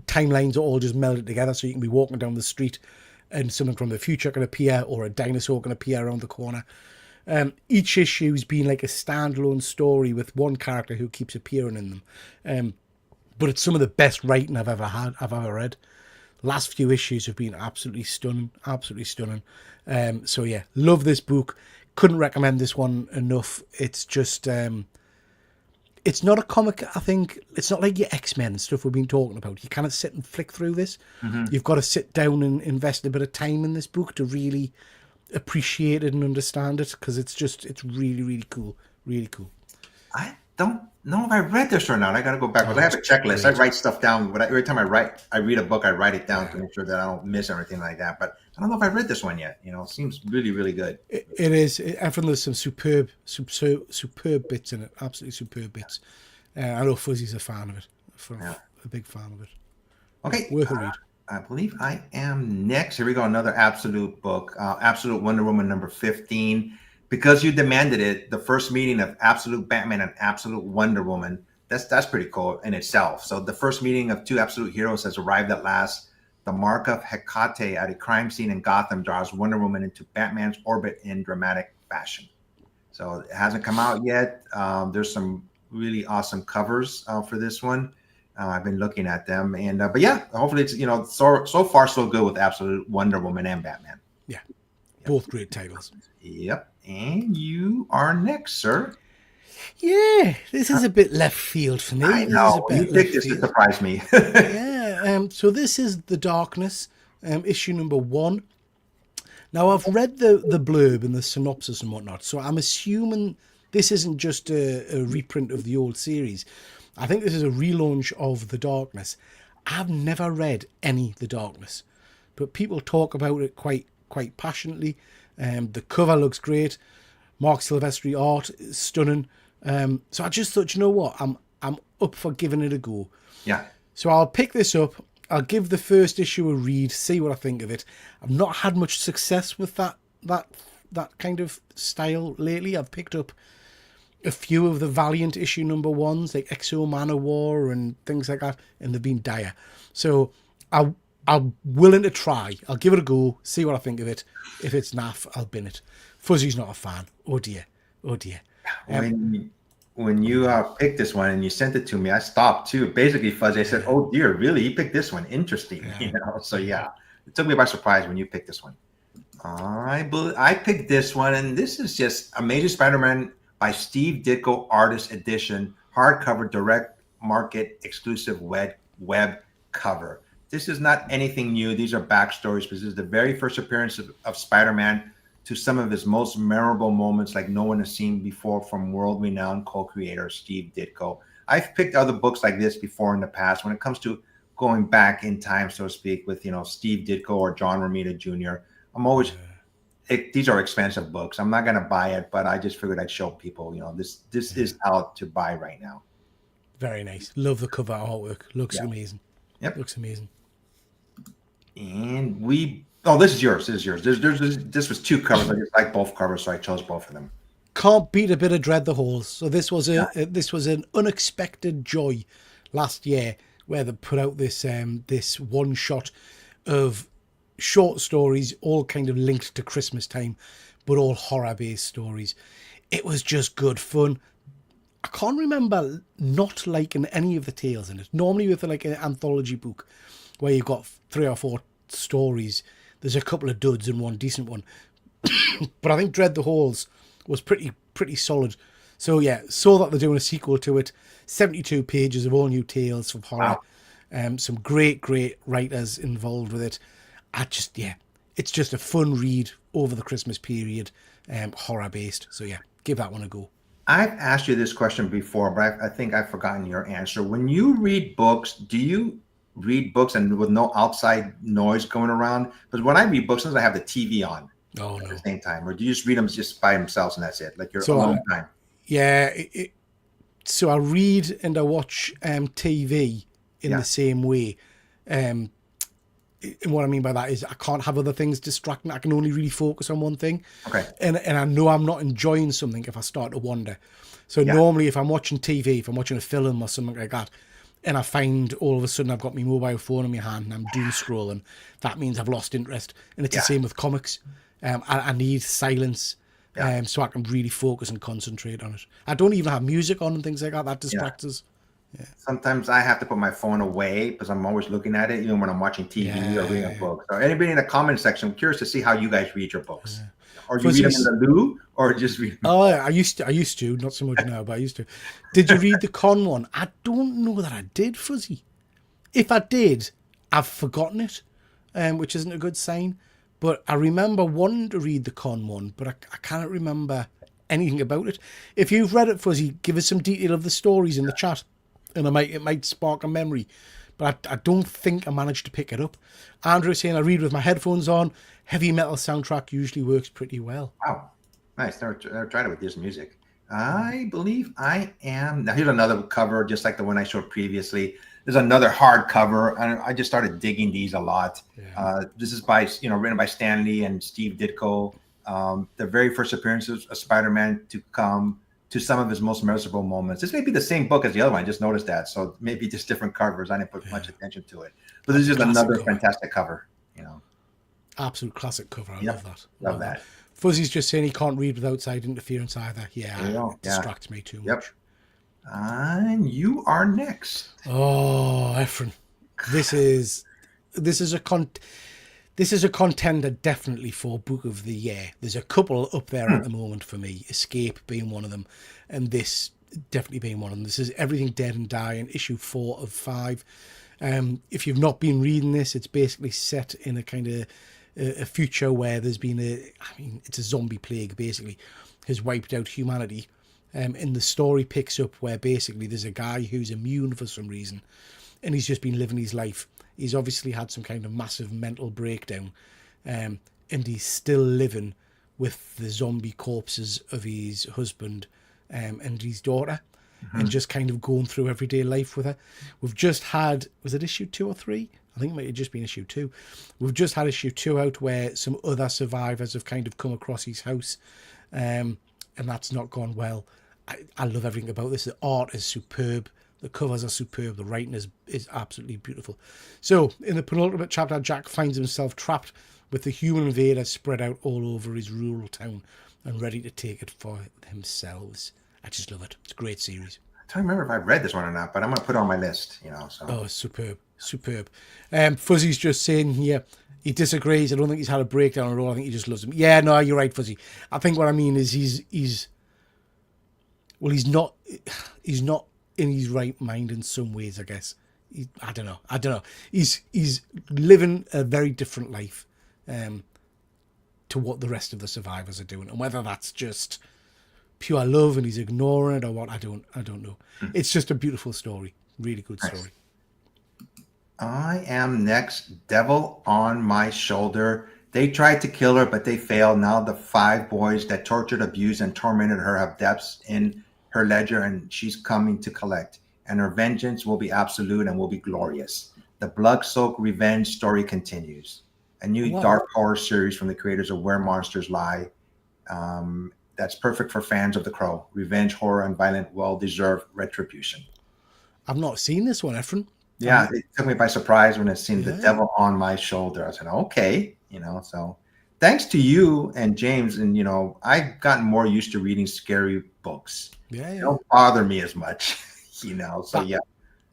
Speaker 2: timelines are all just melded together. So you can be walking down the street and something from the future can appear, or a dinosaur can appear around the corner. Each issue's been like a standalone story with one character who keeps appearing in them. But it's some of the best writing I've ever read. Last few issues have been absolutely stunning. So yeah, love this book. Couldn't recommend this one enough. It's just, it's not a comic, I think. It's not like your X-Men and stuff we've been talking about. You kind of sit and flick through this. Mm-hmm. You've got to sit down and invest a bit of time in this book to really appreciate it and understand it, because it's really cool.
Speaker 1: I don't know if I read this or not. I got to go back. I have a checklist. I write stuff down. But every time I read a book, I write it down to make sure that I don't miss anything like that. But I don't know if I read this one yet. It seems really good.
Speaker 2: It is. Everyone, there's some superb bits in it. Absolutely superb bits. I know Fuzzy's a fan of it. A big fan of it.
Speaker 1: Okay.
Speaker 2: Worth a read.
Speaker 1: I believe I am next. Here we go. Another Absolute book. Absolute Wonder Woman number 15. Because you demanded it, the first meeting of Absolute Batman and Absolute Wonder Woman. That's pretty cool in itself. So the first meeting of two absolute heroes has arrived at last. The mark of Hecate at a crime scene in Gotham draws Wonder Woman into Batman's orbit in dramatic fashion. So it hasn't come out yet. There's some really awesome covers for this one. I've been looking at them, and but yeah, hopefully it's so far so good with Absolute Wonder Woman and Batman.
Speaker 2: Yeah, both great titles.
Speaker 1: Yep. And you are next, sir.
Speaker 2: Yeah, this is a bit left field for me.
Speaker 1: I know. You picked this to surprise me.
Speaker 2: Yeah. So this is The Darkness, issue number 1. Now, I've read the blurb and the synopsis and whatnot, so I'm assuming this isn't just a reprint of the old series. I think this is a relaunch of The Darkness. I've never read any The Darkness, but people talk about it quite passionately. The cover looks great. Mark Silvestri art is stunning. So I just thought, you know what? I'm up for giving it a go.
Speaker 1: Yeah.
Speaker 2: So I'll pick this up. I'll give the first issue a read, see what I think of it. I've not had much success with that kind of style lately. I've picked up a few of the Valiant issue number 1s, like Exo Manowar and things like that, and they've been dire. So I'm willing to try. I'll give it a go, see what I think of it. If it's naff, I'll bin it. Fuzzy's not a fan. Oh dear.
Speaker 1: When you picked this one and you sent it to me, I stopped too. Basically, Fuzzy, I said, "Oh dear, really? You picked this one? Interesting."
Speaker 2: Yeah.
Speaker 1: So yeah, it took me by surprise when you picked this one. I picked this one, and this is just Amazing Spider-Man by Steve Ditko, artist edition, hardcover, direct market exclusive web cover. This is not anything new. These are backstories, but this is the very first appearance of Spider-Man to some of his most memorable moments like no one has seen before from world-renowned co-creator Steve Ditko. I've picked other books like this before in the past. When it comes to going back in time, so to speak, with Steve Ditko or John Romita Jr. I'm always these are expensive books. I'm not gonna buy it, but I just figured I'd show people, this is out to buy right now.
Speaker 2: Very nice. Love the cover artwork. Looks
Speaker 1: Yeah.
Speaker 2: amazing.
Speaker 1: Yep.
Speaker 2: Looks amazing.
Speaker 1: And this is yours. This is yours. This was 2 covers. I just like both covers, so I chose both of them.
Speaker 2: Can't beat a bit of Dread the Halls. So this was this was an unexpected joy last year, where they put out this this one shot of short stories, all kind of linked to Christmas time, but all horror based stories. It was just good fun. I can't remember not liking any of the tales in it. Normally with like an anthology book where you've got 3 or 4 stories, there's a couple of duds and one decent one. But I think Dread the Halls was pretty solid. So yeah, saw that they're doing a sequel to it. 72 pages of all new tales from horror.
Speaker 1: Wow.
Speaker 2: Some great writers involved with it. It's just a fun read over the Christmas period, horror based. So yeah, give that one a go.
Speaker 1: I've asked you this question before, but I think I've forgotten your answer. When you read books, do you read books and with no outside noise going around? Because when I read books, sometimes I have the TV on at the same time, or do you just read them just by themselves and that's it, like your own time?
Speaker 2: Yeah, so I read and I watch TV in the same way. And what I mean by that is I can't have other things distracting. I can only really focus on one thing.
Speaker 1: Okay.
Speaker 2: And I know I'm not enjoying something if I start to wander. So normally if I'm watching TV, if I'm watching a film or something like that, and I find all of a sudden I've got my mobile phone in my hand and I'm doom scrolling, that means I've lost interest. And it's the same with comics. I need silence so I can really focus and concentrate on it. I don't even have music on and things like that. That distracts us. Yeah.
Speaker 1: Sometimes I have to put my phone away because I'm always looking at it, even when I'm watching TV or reading a book. So anybody in the comment section, I'm curious to see how you guys read your books. Or you read them in the loo, or just read them?
Speaker 2: Oh, I used to, not so much now, but I used to. Did you read the Con one? I don't know that I did, Fuzzy. If I did, I've forgotten it, which isn't a good sign. But I remember wanting to read the Con one, but I can't remember anything about it. If you've read it, Fuzzy, give us some detail of the stories in the chat, and it might spark a memory. But I don't think I managed to pick it up. Andrew saying I read with my headphones on. Heavy metal soundtrack usually works pretty well.
Speaker 1: Wow, nice. Never tried it with this music. I believe I am. Now here's another cover, just like the one I showed previously. There's another hardcover, and I just started digging these a lot. Yeah. This is by written by Stan Lee and Steve Ditko. The very first appearances of Spider-Man to come to some of his most memorable moments. This may be the same book as the other one. I just noticed that. So maybe just different covers. I didn't put much attention to it. But this is just another fantastic cover,
Speaker 2: Absolute classic cover. I love that.
Speaker 1: Love that.
Speaker 2: Fuzzy's just saying he can't read with outside interference either. Yeah, it distracts me too much.
Speaker 1: And you are next.
Speaker 2: Oh, Efren. This is a contender definitely for Book of the Year. There's a couple up there at the moment for me. Escape being one of them, and this definitely being one of them. This is Everything Dead and Dying, issue 4 of 5. If you've not been reading this, it's basically set in a kind of a future where there's been it's a zombie plague basically has wiped out humanity. And the story picks up where basically there's a guy who's immune for some reason, and he's just been living his life. He's obviously had some kind of massive mental breakdown, and he's still living with the zombie corpses of his husband and his daughter, and just kind of going through everyday life with her. We've just had, was it issue 2 or 3? I think it might have just been issue 2. We've just had issue 2 out where some other survivors have kind of come across his house, and that's not gone well. I love everything about this. The art is superb. The covers are superb. The writing is absolutely beautiful. So, in the penultimate chapter, Jack finds himself trapped with the human invaders spread out all over his rural town and ready to take it for themselves. I just love it. It's a great series.
Speaker 1: I don't remember if I've read this one or not, but I'm going to put it on my list. So.
Speaker 2: Oh, superb. Fuzzy's just saying here, he disagrees. I don't think he's had a breakdown at all. I think he just loves him. Yeah, no, you're right, Fuzzy. I think what I mean is he's not in his right mind in some ways, I guess. I don't know. He's living a very different life to what the rest of the survivors are doing, and whether that's just pure love and he's ignoring it or what, I don't know. It's just a beautiful story, really good story.
Speaker 1: I am next. Devil on My Shoulder. They tried to kill her, but they failed. Now the five boys that tortured, abused, and tormented her have depths in her ledger, and she's coming to collect. And her vengeance will be absolute and will be glorious. The blood-soaked revenge story continues. A new
Speaker 2: Wow.
Speaker 1: dark horror series from the creators of Where Monsters Lie. That's perfect for fans of The Crow. Revenge, horror, and violent, well-deserved retribution.
Speaker 2: I've not seen this one, Efren.
Speaker 1: Yeah, it took me by surprise when it seemed The
Speaker 2: Yeah.
Speaker 1: Devil on My Shoulder. I said, okay, so thanks to you and James, and I've gotten more used to reading scary books.
Speaker 2: Yeah,
Speaker 1: They
Speaker 2: yeah.
Speaker 1: don't bother me as much, so
Speaker 2: That,
Speaker 1: yeah.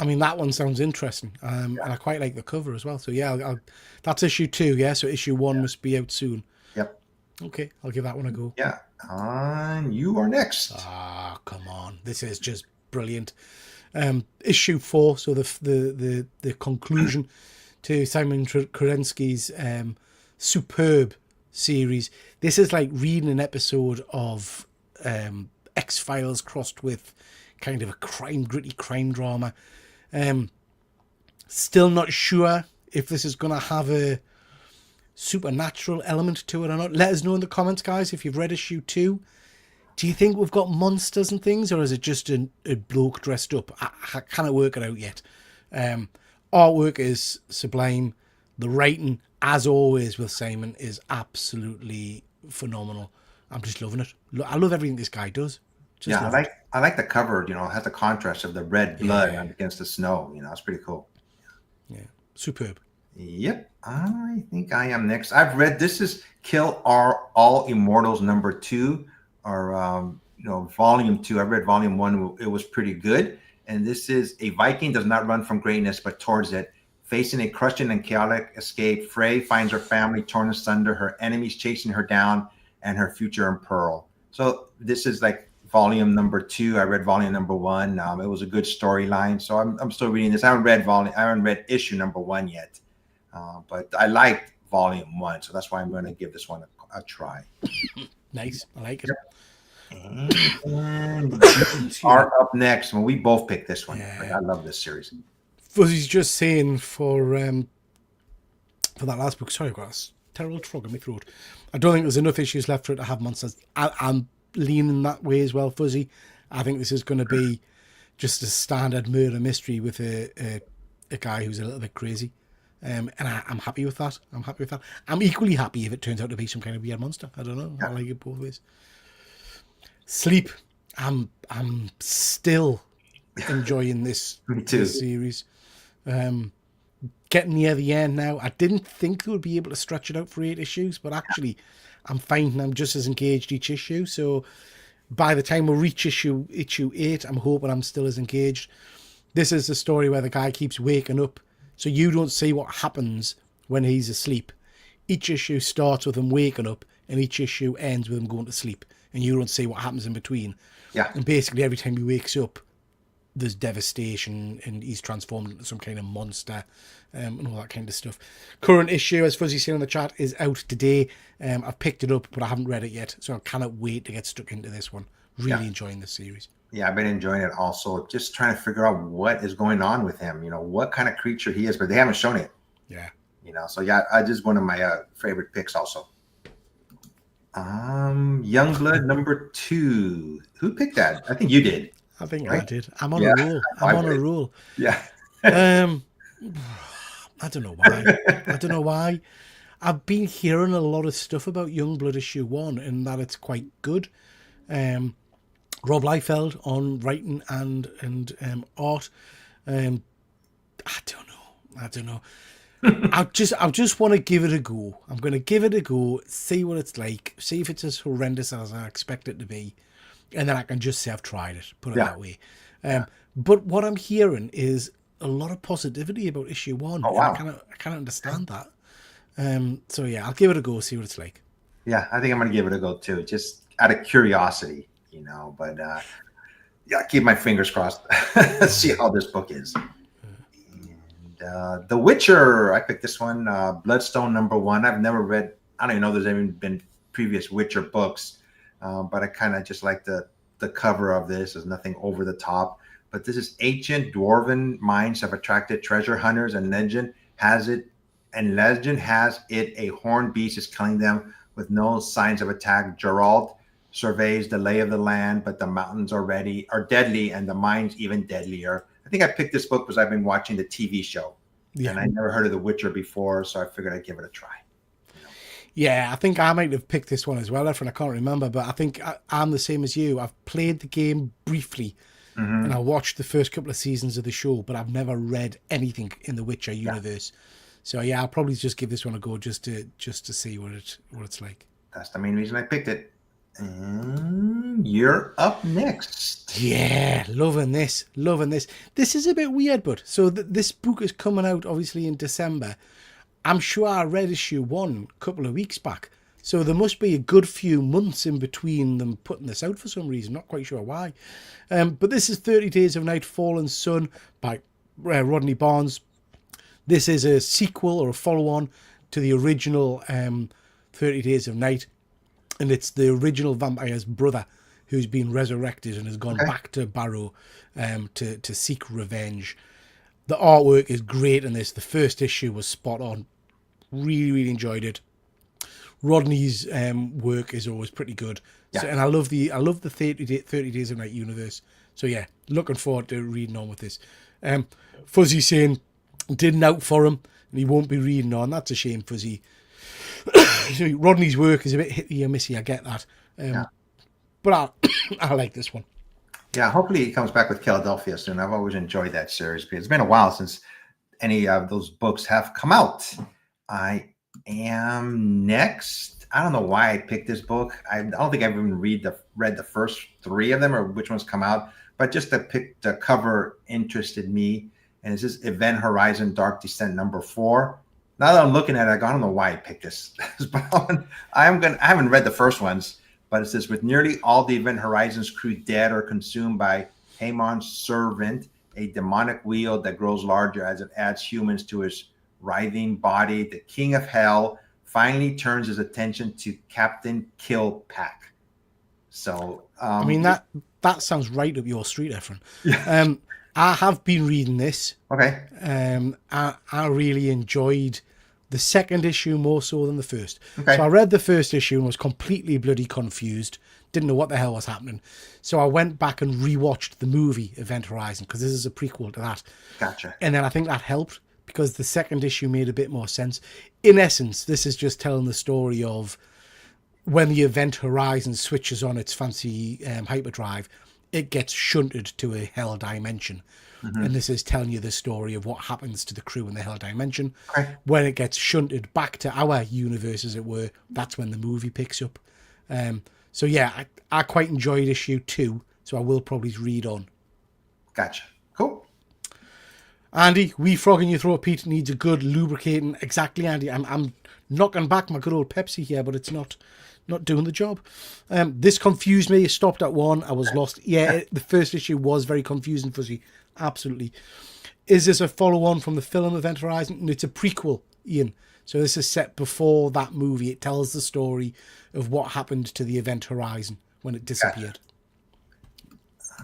Speaker 2: I mean, that one sounds interesting, and I quite like the cover as well. So yeah, that's issue 2. Yeah, so issue 1 must be out soon.
Speaker 1: Yep.
Speaker 2: Okay, I'll give that one a go.
Speaker 1: Yeah. And you are next.
Speaker 2: Ah, come on, this is just brilliant. Issue 4, so the conclusion to Simon Kerensky's superb series. This is like reading an episode of X-Files crossed with kind of a gritty crime drama. Still not sure if this is going to have a supernatural element to it or not. Let us know in the comments, guys, if you've read issue 2. Do you think we've got monsters and things, or is it just a bloke dressed up? I can't work it out yet. Artwork is sublime. The writing, as always with Simon, is absolutely phenomenal. I'm just loving it. I love everything this guy does. Just
Speaker 1: Yeah,
Speaker 2: love it.
Speaker 1: I like the cover. It has the contrast of the red blood against the snow. It's pretty cool.
Speaker 2: Yeah, superb.
Speaker 1: Yep, I think I am next. I've read this is Kill All Immortals #2, or volume 2. I read volume 1. It was pretty good. And this is a Viking does not run from greatness, but towards it. Facing a crushing and chaotic escape, Frey finds her family torn asunder, her enemies chasing her down, and her future in peril. So this is like volume #2. I read volume #1. It was a good storyline. So I'm still reading this. I haven't read issue #1 yet. But I liked volume 1, so that's why I'm going to give this one a try.
Speaker 2: Nice. I like it.
Speaker 1: And are up next. Well, we both picked this one.
Speaker 2: Yeah.
Speaker 1: Like, I love this series.
Speaker 2: Fuzzy's just saying for that last book. Sorry, I've got a terrible frog in my throat. I don't think there's enough issues left for it to have monsters. I'm leaning that way as well, Fuzzy. I think this is going to be just a standard murder mystery with a guy who's a little bit crazy. And I'm happy with that. I'm equally happy if it turns out to be some kind of weird monster. I don't know. I like it both ways. Sleep. I'm still enjoying this,
Speaker 1: Me too.
Speaker 2: this series. Getting near the end now. I didn't think they would be able to stretch it out for 8 issues, but actually I'm finding I'm just as engaged each issue. So by the time we reach issue 8, I'm hoping I'm still as engaged. This is the story where the guy keeps waking up, so you don't see what happens when he's asleep. Each issue starts with him waking up, and each issue ends with him going to sleep, and you don't see what happens in between.
Speaker 1: Yeah.
Speaker 2: And basically every time he wakes up, there's devastation, and he's transformed into some kind of monster, and all that kind of stuff. Current issue, as Fuzzy said in the chat, is out today. I've picked it up, but I haven't read it yet, so I cannot wait to get stuck into this one. Really enjoying this series.
Speaker 1: Yeah, I've been enjoying it also. Just trying to figure out what is going on with him, what kind of creature he is, but they haven't shown it.
Speaker 2: Yeah.
Speaker 1: So yeah, I just one of my favorite picks also. Youngblood #2. Who picked that? I think you did.
Speaker 2: I think
Speaker 1: Right?
Speaker 2: I did. I'm on a roll. I'm on a roll.
Speaker 1: Yeah.
Speaker 2: I don't know why. I've been hearing a lot of stuff about Youngblood issue 1 and that it's quite good. Rob Liefeld on writing and art. I don't know. I just want to give it a go. I'm going to give it a go, see what it's like, see if it's as horrendous as I expect it to be, and then I can just say I've tried it, put it that way. But what I'm hearing is a lot of positivity about issue 1.
Speaker 1: Oh, wow.
Speaker 2: I kind of understand that. So yeah, I'll give it a go, see what it's like.
Speaker 1: Yeah, I think I'm going to give it a go too, just out of curiosity, but yeah, keep my fingers crossed. Let's see how this book is. And The Witcher, I picked this one, Bloodstone #1. I've never read, I don't even know if there's even been previous Witcher books, but I kind of just like the cover of this. There's nothing over the top. but this is ancient dwarven mines have attracted treasure hunters, and legend has it a horned beast is killing them with no signs of attack. Geralt surveys the lay of the land, but the mountains are deadly, and the mines even deadlier. I think I picked this book because I've been watching the TV show, and I never heard of The Witcher before, so I figured I'd give it a try.
Speaker 2: Yeah, I think I might have picked this one as well, Efren. I can't remember, but I think I'm the same as you. I've played the game briefly, and I watched the first couple of seasons of the show, but I've never read anything in the Witcher universe. So yeah, I'll probably just give this one a go just to see what it's like.
Speaker 1: That's the main reason I picked it. And you're up next.
Speaker 2: Yeah, loving this. This is a bit weird, but so this book is coming out obviously in December. I'm sure I read issue 1 a couple of weeks back. So there must be a good few months in between them putting this out for some reason. Not quite sure why. But this is 30 Days of Night, Fallen Sun by Rodney Barnes. This is a sequel or a follow-on to the original 30 Days of Night. And it's the original vampire's brother who's been resurrected and has gone back to Barrow to seek revenge. The artwork is great in this. The first issue was spot on. Really, really enjoyed it. Rodney's work is always pretty good.
Speaker 1: Yeah.
Speaker 2: So, and I love the 30 Days of Night universe. So yeah, looking forward to reading on with this. Fuzzy saying didn't out for him and he won't be reading on. That's a shame, Fuzzy. So Rodney's work is a bit hit or missy, I get that. But I like this one.
Speaker 1: Yeah, hopefully he comes back with Philadelphia soon. I've always enjoyed that series because it's been a while since any of those books have come out. I am next. I don't know why I picked this book. I don't think I've even read the first 3 of them or which ones come out, but just the cover interested me. And it's this Event Horizon Dark Descent #4. Now that I'm looking at it, I don't know why I picked this. But I haven't read the first ones, but it says with nearly all the Event Horizon's crew dead or consumed by Hamon's servant, a demonic wheel that grows larger as it adds humans to his writhing body, the King of Hell finally turns his attention to Captain Killpack. So
Speaker 2: I mean that sounds right up your street, Efren. Yeah. I have been reading this.
Speaker 1: Okay.
Speaker 2: I really enjoyed the second issue more so than the first.
Speaker 1: Okay.
Speaker 2: So I read the first issue and was completely bloody confused. Didn't know what the hell was happening. So I went back and rewatched the movie Event Horizon because this is a prequel to that.
Speaker 1: Gotcha.
Speaker 2: And then I think that helped because the second issue made a bit more sense. In essence, this is just telling the story of when the Event Horizon switches on its fancy hyperdrive, it gets shunted to a hell dimension. Mm-hmm. And this is telling you the story of what happens to the crew in the hell dimension.
Speaker 1: Okay.
Speaker 2: When it gets shunted back to our universe, as it were, that's when the movie picks up. So yeah, I quite enjoyed issue 2, so I will probably read on.
Speaker 1: Gotcha. Cool.
Speaker 2: Andy, wee frog in your throat, Pete, needs a good lubricating. Exactly, Andy. I'm knocking back my good old Pepsi here, but it's not doing the job. This confused me. It stopped at 1. I was lost. Yeah, the first issue was very confusing, Fuzzy. Absolutely. Is this a follow-on from the film Event Horizon? And it's a prequel, Ian. So this is set before that movie. It tells the story of what happened to the Event Horizon when it disappeared.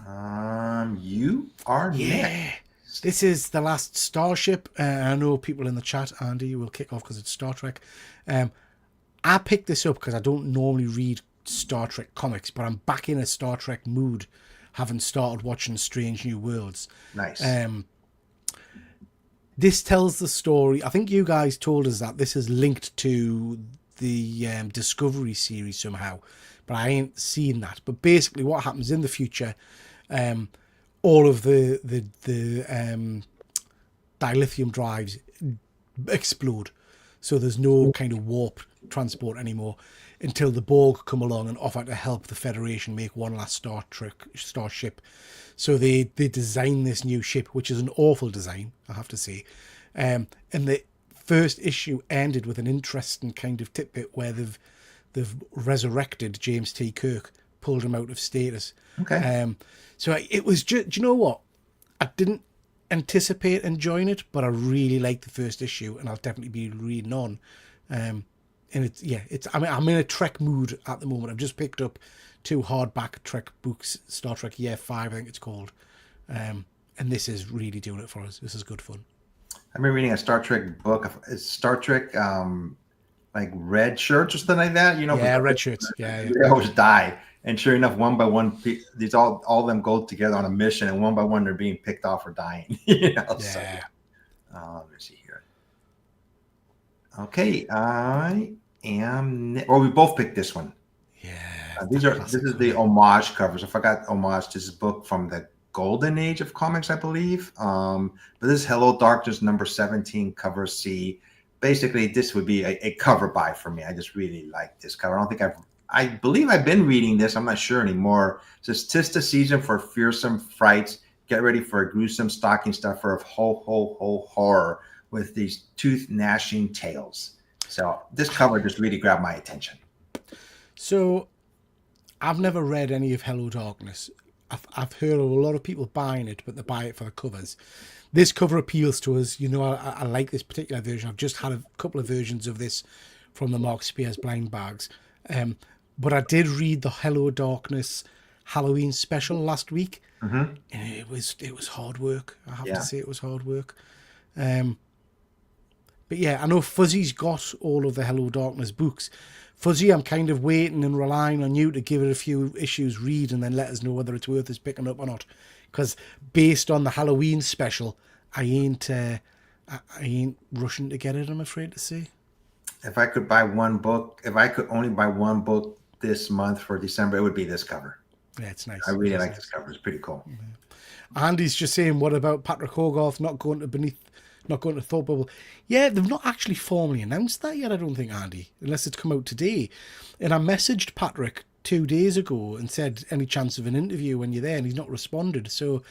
Speaker 1: You are next.
Speaker 2: This is The Last Starship. I know people in the chat, Andy, will kick off because it's Star Trek. I picked this up because I don't normally read Star Trek comics, but I'm back in a Star Trek mood, having started watching Strange New Worlds.
Speaker 1: Nice.
Speaker 2: This tells the story. I think you guys told us that this is linked to the Discovery series somehow, but I ain't seen that. But basically what happens in the future, all of the dilithium drives explode. So there's no kind of warp transport anymore until the Borg come along and offer to help the Federation make one last starship. So they design this new ship, which is an awful design, I have to say. And the first issue ended with an interesting kind of tidbit where they've resurrected James T. Kirk, pulled him out of status.
Speaker 1: Okay.
Speaker 2: So it was just, do you know what? I didn't anticipate enjoying it, but I really liked the first issue, and I'll definitely be reading on. And I'm in a Trek mood at the moment. I've just picked up 2 hardback Trek books, Star Trek Year 5, I think it's called. And this is really doing it for us. This is good fun.
Speaker 1: I've been reading a Star Trek book. It's Star Trek, like red shirts or something like that. You know,
Speaker 2: Yeah, red shirts. Yeah.
Speaker 1: they always die. And sure enough, one by one, these all of them go together on a mission, and one by one they're being picked off or dying. So,
Speaker 2: Yeah.
Speaker 1: let me see here. Okay, I am. Well, we both picked this one.
Speaker 2: Yeah.
Speaker 1: This is the homage covers. I forgot homage. This is a book from the golden age of comics, I believe. But this is Hello Darkness number 17, cover C. Basically, this would be a cover buy for me. I just really like this cover. I believe I've been reading this. I'm not sure anymore. It says, 'tis the season for fearsome frights. Get ready for a gruesome stocking stuffer of ho, ho, ho horror with these tooth gnashing tales. So this cover just really grabbed my attention.
Speaker 2: So I've never read any of Hello Darkness. I've heard of a lot of people buying it, but they buy it for the covers. This cover appeals to us. You know, I like this particular version. I've just had a couple of versions of this from the Mark Spears blind bags. But I did read the Hello Darkness Halloween special last week.
Speaker 1: Mm-hmm.
Speaker 2: And it was hard work. I have to say it was hard work. But yeah, I know Fuzzy's got all of the Hello Darkness books. Fuzzy, I'm kind of waiting and relying on you to give it a few issues read and then let us know whether it's worth us picking up or not. Because based on the Halloween special, I ain't rushing to get it, I'm afraid to say.
Speaker 1: If I could only buy one book this month for December, it would be this cover.
Speaker 2: Yeah, it's nice.
Speaker 1: I really like this cover. It's pretty cool.
Speaker 2: Mm-hmm. Andy's just saying, what about Patrick Hogarth not going to Thought Bubble? Yeah, they've not actually formally announced that yet, I don't think, Andy, unless it's come out today. And I messaged Patrick 2 days ago and said, any chance of an interview when you're there? And he's not responded. So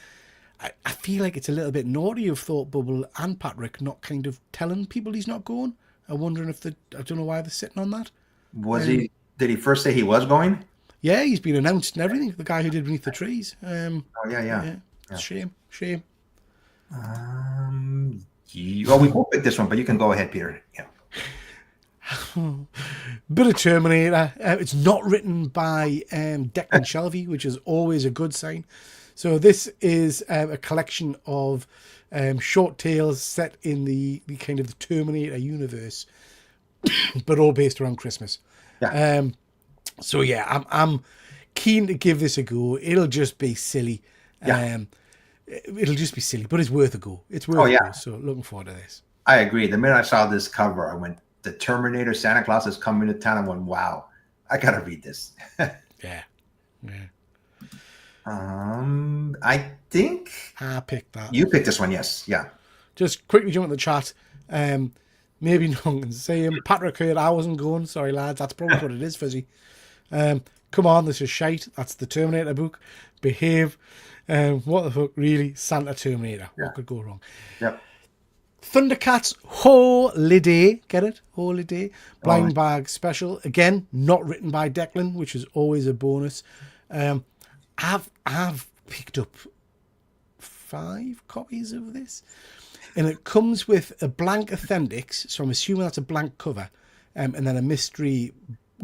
Speaker 2: I feel like it's a little bit naughty of Thought Bubble and Patrick not kind of telling people he's not going. I'm wondering if I don't know why they're sitting on that.
Speaker 1: Did he first say he was going?
Speaker 2: Yeah, he's been announced and everything. The guy who did Beneath the Trees.
Speaker 1: Yeah.
Speaker 2: Shame.
Speaker 1: Well, we both picked this one, but you can go ahead, Peter. Yeah.
Speaker 2: Bit of Terminator. It's not written by Declan Shelby, which is always a good sign. So this is a collection of short tales set in the kind of the Terminator universe, but all based around Christmas.
Speaker 1: Yeah.
Speaker 2: So yeah, I'm keen to give this a go. It'll just be silly.
Speaker 1: Yeah.
Speaker 2: It'll just be silly, but it's worth a go. It's worth a go. So looking forward to this.
Speaker 1: I agree. The minute I saw this cover, I went, the Terminator Santa Claus is coming to town. I went, wow, I gotta read this.
Speaker 2: Yeah.
Speaker 1: I think
Speaker 2: I picked that.
Speaker 1: You picked this one, yes. Yeah.
Speaker 2: Just quickly jump in the chat. Maybe no one can say him. Patrick heard I wasn't going. Sorry, lads. That's probably what it is, Fuzzy. Come on, this is shite. That's the Terminator book. Behave. What the fuck, really? Santa Terminator.
Speaker 1: Yeah.
Speaker 2: What could go wrong?
Speaker 1: Yep.
Speaker 2: Thundercats Holiday. Get it? Holiday. Blind bag special. Again, not written by Declan, which is always a bonus. I've picked up 5 copies of this. And it comes with a blank appendix, so I'm assuming that's a blank cover, and then a mystery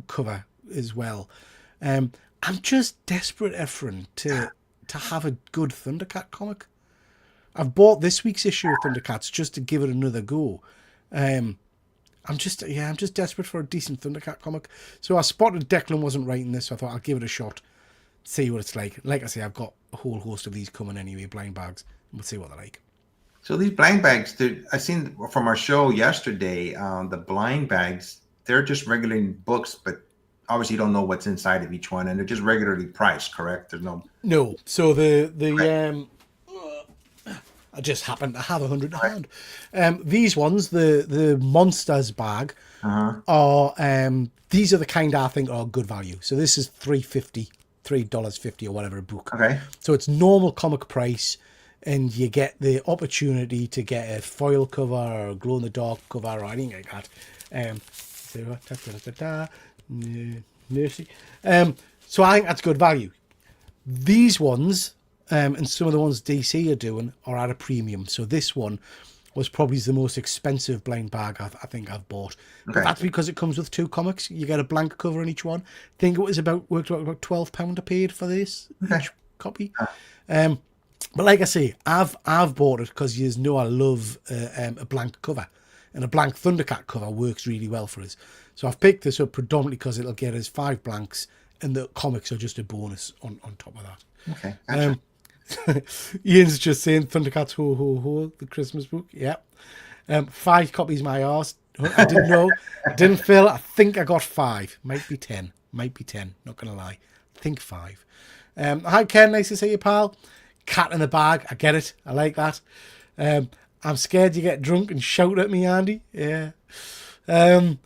Speaker 2: cover as well. I'm just desperate, Efren, to have a good Thundercat comic. I've bought this week's issue of Thundercats just to give it another go. I'm just desperate for a decent Thundercat comic. So I spotted Declan wasn't writing this, so I thought I'll give it a shot, see what it's like. Like I say, I've got a whole host of these coming anyway, blind bags, and we'll see what they're like.
Speaker 1: So these blind bags, I seen from our show yesterday, the blind bags, they're just regular books, but obviously you don't know what's inside of each one, and they're just regularly priced, correct? There's
Speaker 2: no. So I just happen to have 100 in hand. These ones, the Monsters bag, are these are the kind I think are good value. So this is $3.50 or whatever a book.
Speaker 1: Okay.
Speaker 2: So it's normal comic price. And you get the opportunity to get a foil cover or a glow-in-the-dark cover or anything like that. Mercy. So I think that's good value. These ones, and some of the ones DC are doing, are at a premium. So this one was probably the most expensive blind bag I think I've bought. Okay. But that's because it comes with 2 comics. You get a blank cover in each one. I think it was worked out about £12 I paid for this each copy. But like I say, I've bought it because you know I love a blank cover, and a blank Thundercat cover works really well for us. So I've picked this up predominantly because it'll get us 5 blanks, and the comics are just a bonus on top of that.
Speaker 1: Okay, gotcha.
Speaker 2: Ian's just saying Thundercats ho ho ho, the Christmas book. Yeah. 5 copies my arse. I didn't know. Didn't fill. I think I got 5. Might be 10. Might be 10. Not gonna lie. I think 5. Hi Ken, nice to see you, pal. Cat in the bag. I get it. I like that. I'm scared you get drunk and shout at me, Andy. Yeah. The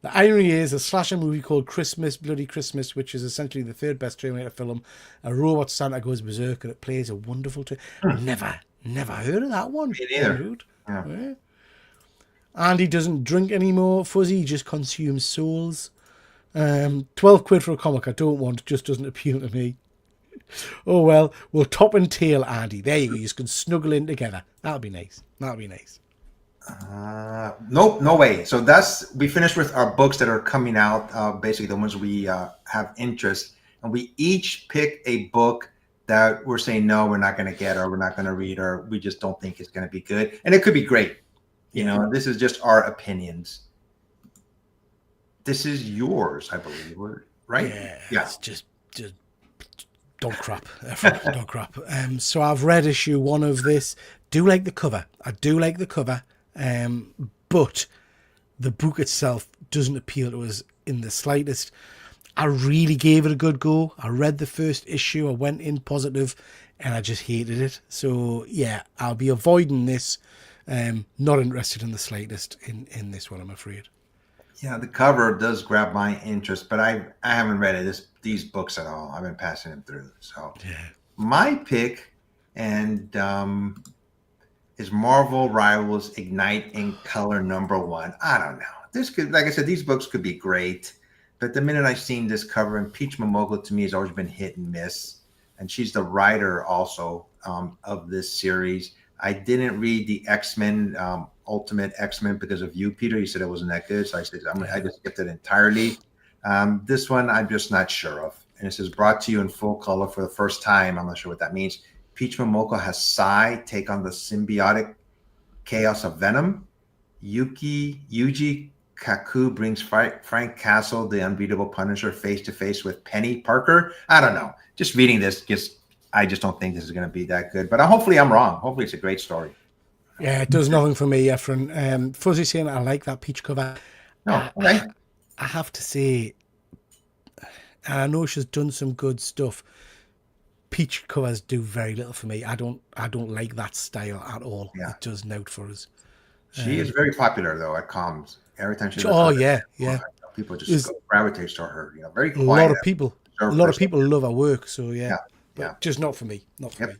Speaker 2: irony is a slasher movie called Christmas Bloody Christmas, which is essentially the third best Terminator film. A robot Santa goes berserk and it plays a wonderful Never heard of that one.
Speaker 1: Me neither.
Speaker 2: Yeah. Andy doesn't drink anymore. Fuzzy just consumes souls. 12 quid for a comic I don't want, just doesn't appeal to me. Oh well, we'll top and tail Andy. There you go. You can snuggle in together. That'll be nice.
Speaker 1: Nope, no way. So we finished with our books that are coming out, basically the ones we have interest, and we each pick a book that we're saying no, we're not going to get, or we're not going to read, or we just don't think it's going to be good, and it could be great. You know, this is just our opinions. This is yours, I believe, right?
Speaker 2: Yeah. It's just don't crap. Don't crap. So I've read issue 1 of this. Do like the cover. I do like the cover. But the book itself doesn't appeal to us in the slightest. I really gave it a good go. I read the first issue. I went in positive and I just hated it. So yeah, I'll be avoiding this. Not interested in the slightest in this one, I'm afraid.
Speaker 1: Yeah, the cover does grab my interest, but I haven't read these books at all. I've been passing them through. So
Speaker 2: yeah.
Speaker 1: My pick and is Marvel Rivals Ignite in Color #1. I don't know. This could, like I said, these books could be great, but the minute I've seen this cover, and Peach Momoko to me has always been hit and miss, and she's the writer also of this series. I didn't read the X-Men, Ultimate X-Men, because of you, Peter. You said it wasn't that good, so I said I just skipped it entirely. This one I'm just not sure of, and it says brought to you in full color for the first time. I'm not sure what that means. Peach Momoko has Sai take on the symbiotic chaos of Venom. Yuji Kaku brings Frank Castle, the unbeatable Punisher, face to face with Penny Parker. I don't know. Just reading this, I just don't think this is going to be that good. But hopefully I'm wrong. Hopefully it's a great story.
Speaker 2: Yeah, it does nothing for me, Efren. Fuzzy saying I like that peach cover.
Speaker 1: No, okay.
Speaker 2: I have to say, and I know she's done some good stuff. Peach covers do very little for me. I don't like that style at all. Yeah. It does note for us.
Speaker 1: She is very popular though at comms. Every time she's people just gravitate to her. You know, very quiet.
Speaker 2: A lot of people love her work. So yeah. Just not for me. Not for me.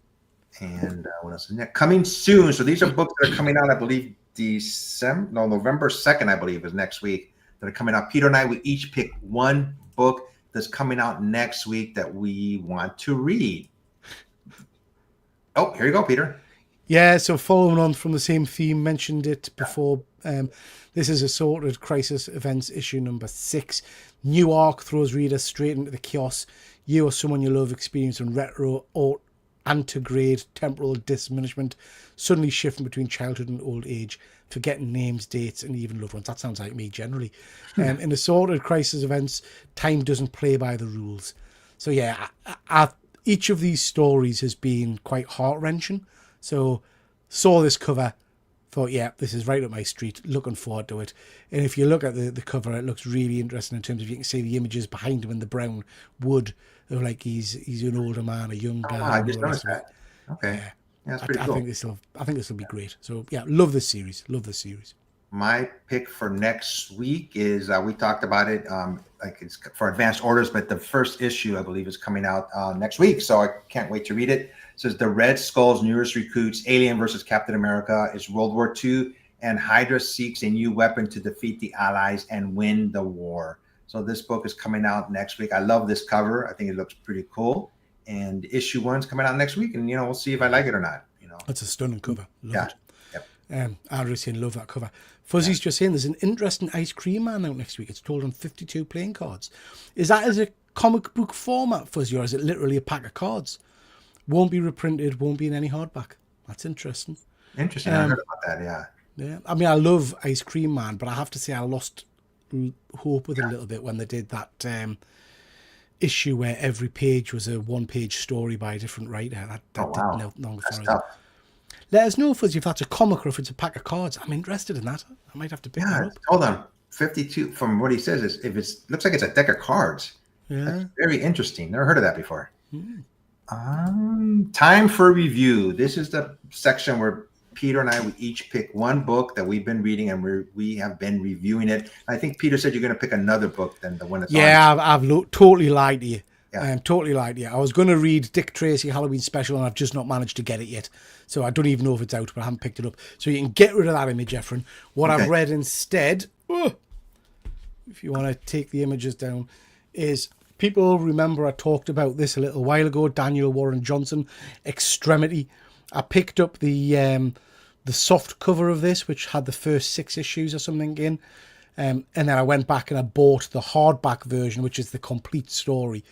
Speaker 1: And what else is next? Coming soon. So these are books that are coming out, I believe, November 2nd, I believe, is next week, that are coming out. Peter and I, we each pick one book that's coming out next week that we want to read. Oh, here you go, Peter.
Speaker 2: Yeah, so following on from the same theme, mentioned it before. This is Assorted Crisis Events issue number 6. New arc throws readers straight into the chaos. You or someone you love experiencing retro or antegrade temporal diminishment, suddenly shifting between childhood and old age, forgetting names, dates, and even loved ones. That sounds like me generally. In Assorted Crisis Events, time doesn't play by the rules. So yeah, each of these stories has been quite heart-wrenching. So saw this cover, thought, yeah, this is right up my street, looking forward to it. And if you look at the cover, it looks really interesting in terms of, you can see the images behind him in the brown wood of like he's an older man, a young guy.
Speaker 1: I just noticed that. Okay. Yeah, that's pretty cool.
Speaker 2: I think this will be great. So yeah, love this series.
Speaker 1: My pick for next week is we talked about it, like it's for advanced orders, but the first issue I believe is coming out next week, so I can't wait to read it. It says the Red Skull's newest recruits, Alien versus Captain America, is World War II, and Hydra seeks a new weapon to defeat the Allies and win the war. So this book is coming out next week. I love this cover. I think it looks pretty cool. And issue 1's coming out next week, and we'll see if I like it or not.
Speaker 2: That's a stunning cover. Love it.
Speaker 1: Yep.
Speaker 2: Andrew's saying love that cover. Fuzzy's just saying there's an interesting Ice Cream Man out next week. It's told on 52 playing cards. Is that as a comic book format, Fuzzy, or is it literally a pack of cards? Won't be reprinted, won't be in any hardback. That's interesting.
Speaker 1: Interesting. I heard about that. Yeah.
Speaker 2: Yeah, I mean, I love Ice Cream Man, but I have to say I lost hope with it a little bit when they did that issue where every page was a one-page story by a different writer. That
Speaker 1: Oh wow.
Speaker 2: didn't longer
Speaker 1: That's
Speaker 2: for us.
Speaker 1: tough.
Speaker 2: Let us know if that's a comic or if it's a pack of cards. I'm interested in that. I might have to pick that
Speaker 1: Yeah.
Speaker 2: up.
Speaker 1: Hold on. 52 from what he says is if it's looks like it's a deck of cards.
Speaker 2: Yeah.
Speaker 1: That's very interesting. Never heard of that before. Time for review. This is the section where Peter and I we each pick one book that we've been reading and we have been reviewing it. I think Peter said you're going to pick another book than the one that's on.
Speaker 2: Yeah, I've totally lied to you.
Speaker 1: Yeah.
Speaker 2: Totally lied to you. I was going to read Dick Tracy Halloween Special and I've just not managed to get it yet. So I don't even know if it's out, but I haven't picked it up. So you can get rid of that image, Efren. What
Speaker 1: Okay.
Speaker 2: I've read instead, if you want to take the images down, is people remember I talked about this a little while ago, Daniel Warren Johnson, Extremity. I picked up the soft cover of this, which had the first 6 issues or something in. And then I went back and I bought the hardback version, which is the complete story,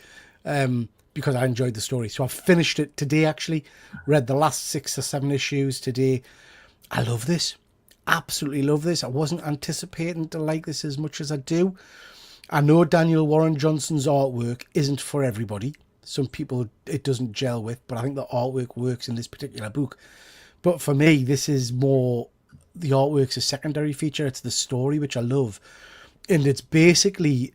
Speaker 2: because I enjoyed the story. So I finished it today, actually. Read the last 6 or 7 issues today. I love this. Absolutely love this. I wasn't anticipating to like this as much as I do. I know Daniel Warren Johnson's artwork isn't for everybody. Some people it doesn't gel with, but I think the artwork works in this particular book. But for me, this is more, the artwork's a secondary feature. It's the story, which I love. And it's basically,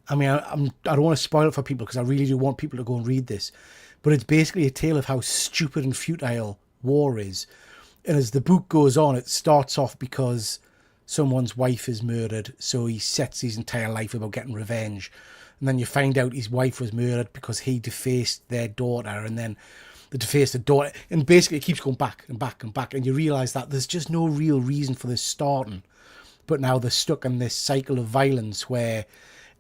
Speaker 2: I mean, I don't want to spoil it for people because I really do want people to go and read this. But it's basically a tale of how stupid and futile war is. And as the book goes on, it starts off because someone's wife is murdered. So he sets his entire life about getting revenge. And then you find out his wife was murdered because he defaced their daughter. And then the defaced the daughter. And basically it keeps going back and back and back. And you realise that there's just no real reason for this starting. But now they're stuck in this cycle of violence where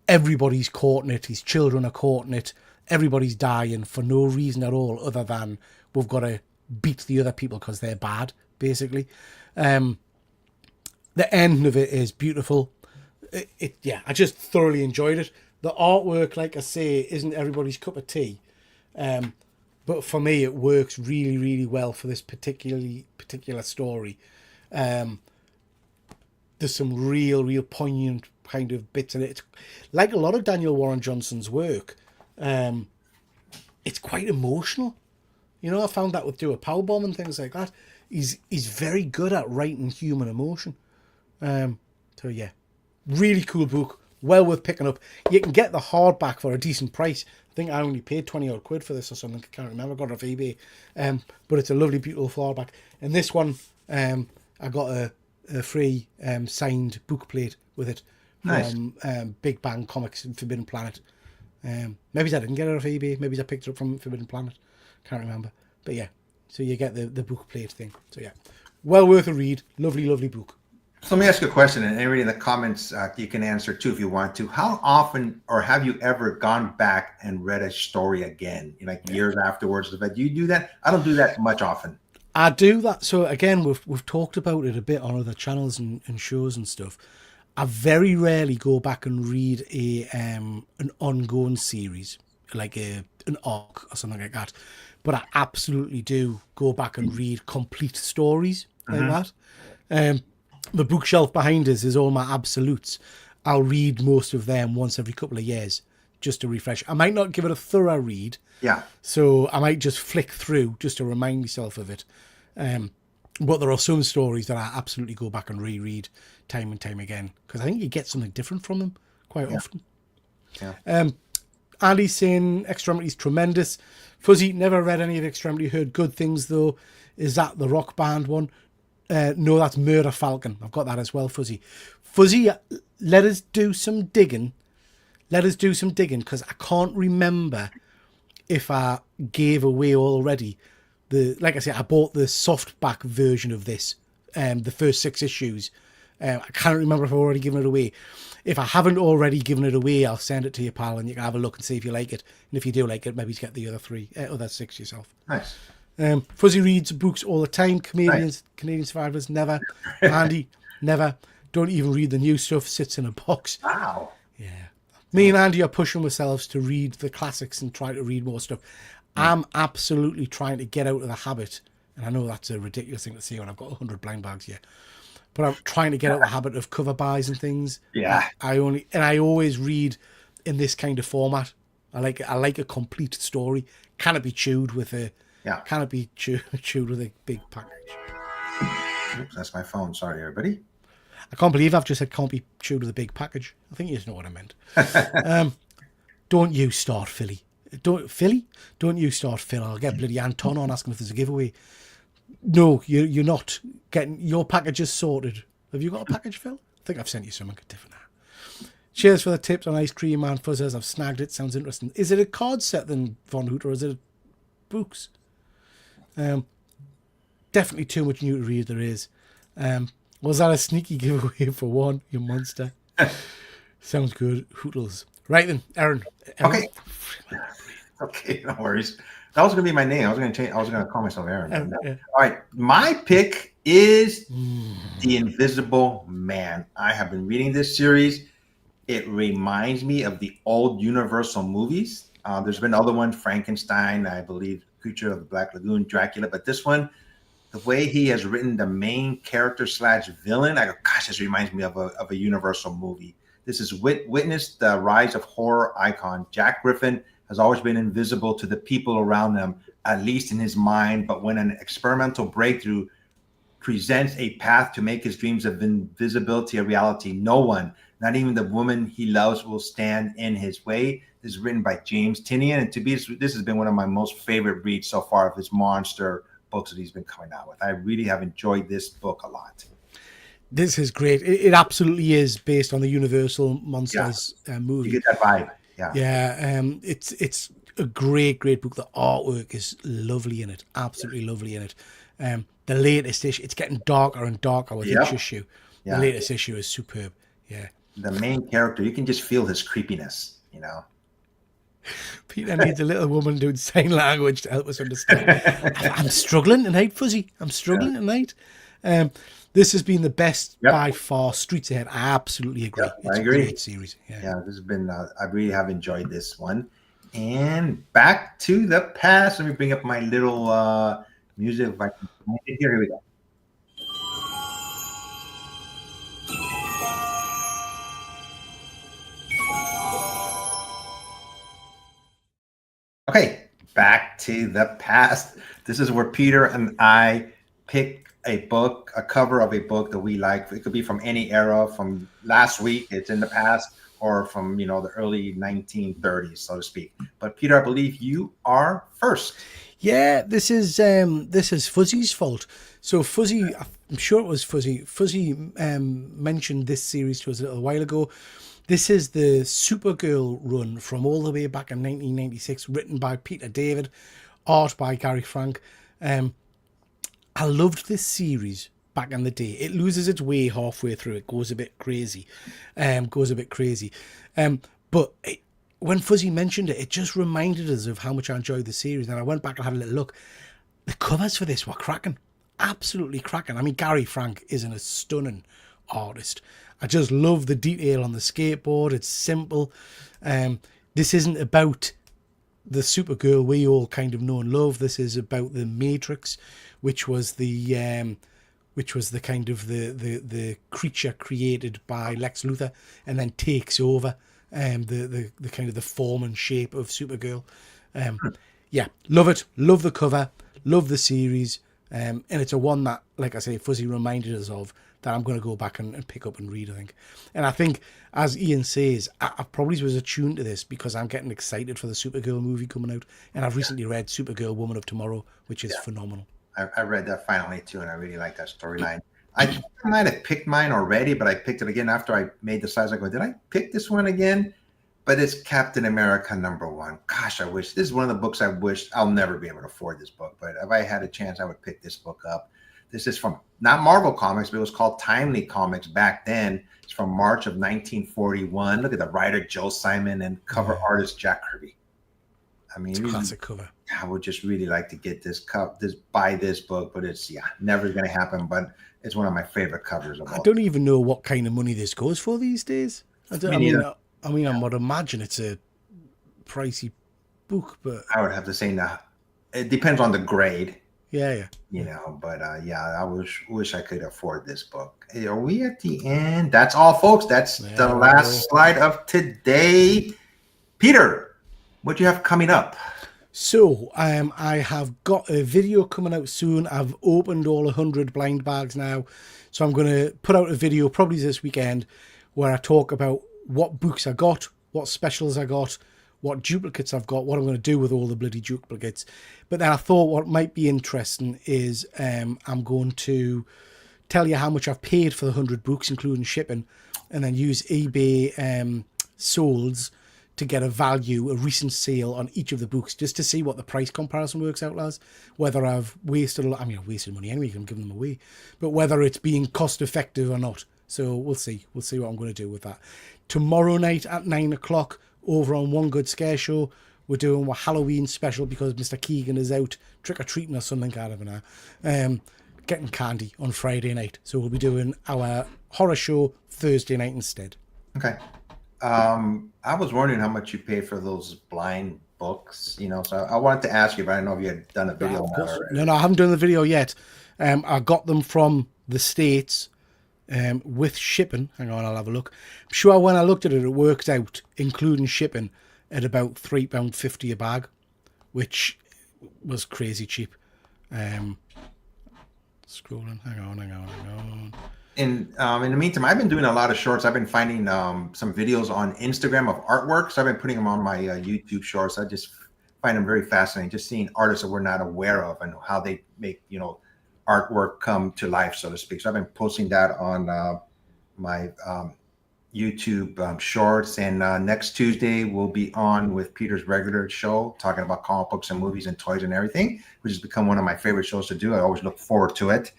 Speaker 2: everybody's caught in it. His children are caught in it. Everybody's dying for no reason at all other than we've got to beat the other people because they're bad, basically. The end of it is beautiful. I just thoroughly enjoyed it. The artwork, like I say, isn't everybody's cup of tea. But for me, it works really, really well for this particular story. There's some real poignant kind of bits in it. It's, like a lot of Daniel Warren Johnson's work, it's quite emotional. You know, I found that with Do a Powerbomb and things like that. He's very good at writing human emotion. So yeah, really cool book. Well worth picking up. You can get the hardback for a decent price. I think I only paid 20 odd quid for this or something. I can't remember. I got it off eBay. But it's a lovely, beautiful hardback. And this one, I got a free signed book plate with it from Big Bang Comics and Forbidden Planet. Maybe I didn't get it off eBay. Maybe I picked it up from Forbidden Planet. Can't remember. But yeah, so you get the book plate thing. So yeah, well worth a read. Lovely, lovely book.
Speaker 1: So let me ask you a question, and anybody in the comments, you can answer too if you want to. How often, or have you ever gone back and read a story again, like years afterwards? Do you do that? I don't do that much often.
Speaker 2: I do that. So again, we've talked about it a bit on other channels and shows and stuff. I very rarely go back and read an ongoing series, like an arc or something like that. But I absolutely do go back and read complete stories like that. The bookshelf behind us is all my absolutes. I'll read most of them once every couple of years just to refresh. I might not give it a thorough read.
Speaker 1: Yeah.
Speaker 2: So I might just flick through just to remind myself of it. But there are some stories that I absolutely go back and reread time and time again because I think you get something different from them quite often.
Speaker 1: Yeah.
Speaker 2: Andy's saying Extremity's tremendous. Fuzzy, never read any of Extremity, heard good things though. Is that the rock band one? No, that's Murder Falcon. I've got that as well, Fuzzy. Fuzzy, let us do some digging. Because I can't remember if I gave away already. Like I said, I bought the softback version of this, the first 6 issues. I can't remember if I've already given it away. If I haven't already given it away, I'll send it to you, pal, and you can have a look and see if you like it. And if you do like it, maybe get the other 6 yourself.
Speaker 1: Nice.
Speaker 2: Fuzzy reads books all the time. Canadian Survivors, never. Andy, never. Don't even read the new stuff. Sits in a box.
Speaker 1: Wow.
Speaker 2: Yeah. Me and Andy are pushing ourselves to read the classics and try to read more stuff. I'm absolutely trying to get out of the habit, and I know that's a ridiculous thing to say when I've got 100 blind bags here, but I'm trying to get out of the habit of cover buys and things.
Speaker 1: Yeah.
Speaker 2: I always read in this kind of format. I like a complete story. Can it be chewed with a
Speaker 1: Yeah.
Speaker 2: Can it be chewed with a big package?
Speaker 1: Oops, that's my phone. Sorry, everybody.
Speaker 2: I can't believe I've just said can't be chewed with a big package. I think you just know what I meant. Don't you start, Philly. Don't you start, Phil. I'll get bloody Anton on asking if there's a giveaway. No, you're not getting your packages sorted. Have you got a package, Phil? I think I've sent you something different now. Cheers for the tips on ice cream and fuzzers. I've snagged it. Sounds interesting. Is it a card set then, Von Hoot, or is it books? Definitely too much new to read. There is. Was that a sneaky giveaway for one, you monster? Sounds good. Hootles. Right then, Aaron.
Speaker 1: Okay. Okay, no worries. That was gonna be my name. I was gonna call myself Aaron. All right. My pick is The Invisible Man. I have been reading this series. It reminds me of the old Universal movies. There's been other ones, Frankenstein, I believe, Creature of the Black Lagoon, Dracula, but this one, the way he has written the main character / villain, I go, gosh, this reminds me of a Universal movie. This is witnessed the rise of horror icon. Jack Griffin has always been invisible to the people around him, at least in his mind. But when an experimental breakthrough presents a path to make his dreams of invisibility a reality, no one, not even the woman he loves, will stand in his way. This is written by James Tynion, and this has been one of my most favorite reads so far of his monster books that he's been coming out with. I really have enjoyed this book a lot.
Speaker 2: This is great. It absolutely is based on the Universal Monsters movie.
Speaker 1: You get that vibe. Yeah.
Speaker 2: Yeah. It's a great book. The artwork is lovely in it. Absolutely lovely in it. The latest issue, it's getting darker and darker with each issue. The latest issue is superb. Yeah.
Speaker 1: The main character, you can just feel his creepiness, you know.
Speaker 2: Peter needs a little woman doing sign language to help us understand. I'm struggling tonight, Fuzzy. I'm struggling tonight. This has been the best by far. Streets Ahead. I absolutely agree. It's
Speaker 1: I agree.
Speaker 2: A great series. Yeah,
Speaker 1: this has been. I really have enjoyed this one. And Back to the Past. Let me bring up my little music. If I can find it here. Here we go. Okay, Back to the Past. This is where Peter and I pick a book, a cover of a book that we like. It could be from any era, from last week, it's in the past, or from, the early 1930s, so to speak. But Peter, I believe you are first.
Speaker 2: Yeah, this is Fuzzy's fault. So Fuzzy, I'm sure it was Fuzzy. Fuzzy mentioned this series to us a little while ago. This is the Supergirl run from all the way back in 1996, written by Peter David, art by Gary Frank. I loved this series back in the day. It loses its way halfway through. It goes a bit crazy. But when Fuzzy mentioned it, it just reminded us of how much I enjoyed the series. And I went back and had a little look. The covers for this were cracking. Absolutely cracking. I mean, Gary Frank is a stunning artist. I just love the detail on the skateboard. It's simple. This isn't about the Supergirl we all kind of know and love. This is about the Matrix, which was the kind of the creature created by Lex Luthor and then takes over the kind of the form and shape of Supergirl. Love it. Love the cover. Love the series. And it's a one that, like I say, Fuzzy reminded us of, that I'm going to go back and pick up and read, I think. And I think, as Ian says, I probably was attuned to this because I'm getting excited for the Supergirl movie coming out. And I've recently read Supergirl Woman of Tomorrow, which is phenomenal.
Speaker 1: I read that finally, too, and I really like that storyline. I might have picked mine already, but I picked it again after I made the size. I go, did I pick this one again? But it's Captain America #1. Gosh, I wish. This is one of the books I wish. I'll never be able to afford this book, but if I had a chance, I would pick this book up. This is from, not Marvel Comics, but it was called Timely Comics back then. It's from March of 1941. Look at the writer, Joe Simon, and cover artist, Jack Kirby. I mean,
Speaker 2: it's a classic cover.
Speaker 1: I would just really like to get buy this book, but it's never going to happen. But it's one of my favorite covers of all.
Speaker 2: I don't even know what kind of money this goes for these days. I would imagine it's a pricey book, but
Speaker 1: I would have to say it depends on the grade,
Speaker 2: Yeah.
Speaker 1: but yeah, I wish I could afford this book. Hey, are we at the end? That's all, folks. That's the
Speaker 2: There we
Speaker 1: last
Speaker 2: go.
Speaker 1: slide of today. Peter, what do you have coming up?
Speaker 2: So, I have got a video coming out soon. I've opened all 100 blind bags now. So I'm going to put out a video probably this weekend where I talk about what books I got, what specials I got, what duplicates I've got, what I'm going to do with all the bloody duplicates. But then I thought what might be interesting is I'm going to tell you how much I've paid for the 100 books, including shipping, and then use eBay solds to get a value, a recent sale on each of the books, just to see what the price comparison works out as. Whether I've wasted a lot, I mean, I've wasted money anyway, I'm giving them away, but whether it's being cost effective or not. So we'll see. We'll see what I'm going to do with that. Tomorrow night at 9 o'clock over on One Good Scare Show, we're doing a Halloween special because Mr. Keegan is out trick-or-treating or something, I don't know. Getting candy on Friday night. So we'll be doing our horror show Thursday night instead.
Speaker 1: Okay. I was wondering how much you paid for those blind books, so I wanted to ask you, but I don't know if you had done a video on that already.
Speaker 2: No, I haven't done the video yet. I got them from the States with shipping. Hang on, I'll have a look. I'm sure when I looked at it, it worked out, including shipping, at about £3.50 a bag, which was crazy cheap. Scrolling, hang on.
Speaker 1: In the meantime, I've been doing a lot of shorts. I've been finding some videos on Instagram of artwork. So I've been putting them on my YouTube shorts. I just find them very fascinating, just seeing artists that we're not aware of and how they make, artwork come to life, so to speak. So I've been posting that on my YouTube shorts. And next Tuesday, we'll be on with Peter's regular show, talking about comic books and movies and toys and everything, which has become one of my favorite shows to do. I always look forward to it.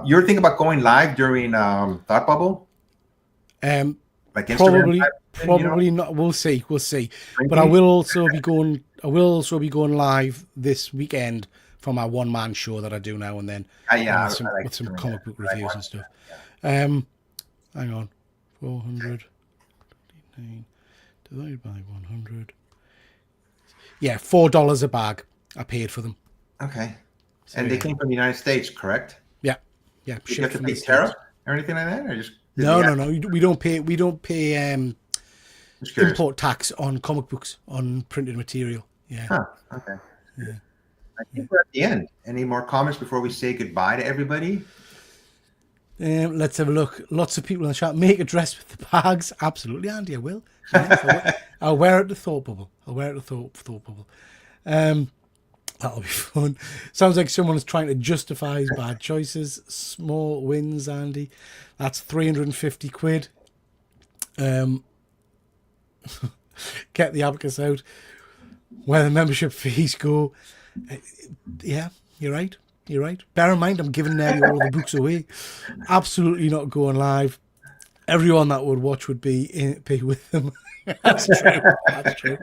Speaker 1: You're thinking about going live during Thought Bubble? Like Instagram
Speaker 2: probably not. We'll see. But I will also be going live this weekend for my one-man show that I do now and then. With some comic book reviews and stuff. Hang on. 400 divided by 100. Yeah, $4 a bag. I paid for them.
Speaker 1: Okay. So, and they came from the United States, correct?
Speaker 2: Yeah.
Speaker 1: Did you have to pay tariff or anything like that, or just
Speaker 2: no. We don't pay import tax on comic books, on printed material. Yeah.
Speaker 1: Huh. Okay.
Speaker 2: Yeah.
Speaker 1: I think we're at the end. Any more comments before we say goodbye to everybody?
Speaker 2: Let's have a look. Lots of people in the chat. Make a dress with the bags. Absolutely, Andy. I will. Yes, I'll wear it to Thought Bubble. Thought Bubble. That'll be fun. Sounds like someone's trying to justify his bad choices. Small wins, Andy. That's 350 quid. Get the abacus out. Where the membership fees go. Yeah, you're right. Bear in mind, I'm giving nearly all of the books away. Absolutely not going live. Everyone that would watch would be with them. That's true.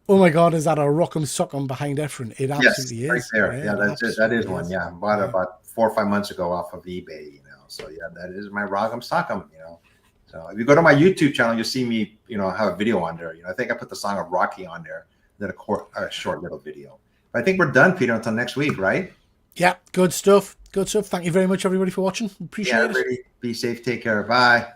Speaker 2: Oh my God, is that a rock'em sock'em behind Efren? It absolutely
Speaker 1: right
Speaker 2: is.
Speaker 1: there. Yeah, that is one. Yeah, I bought it about 4 or 5 months ago off of eBay. So yeah, that is my rock'em sock'em. So if you go to my YouTube channel, you'll see me. Have a video on there. I think I put the song of Rocky on there. Then a short little video. But I think we're done, Peter, until next week, right?
Speaker 2: Yeah, good stuff. Thank you very much, everybody, for watching. Appreciate it.
Speaker 1: Everybody, be safe. Take care. Bye.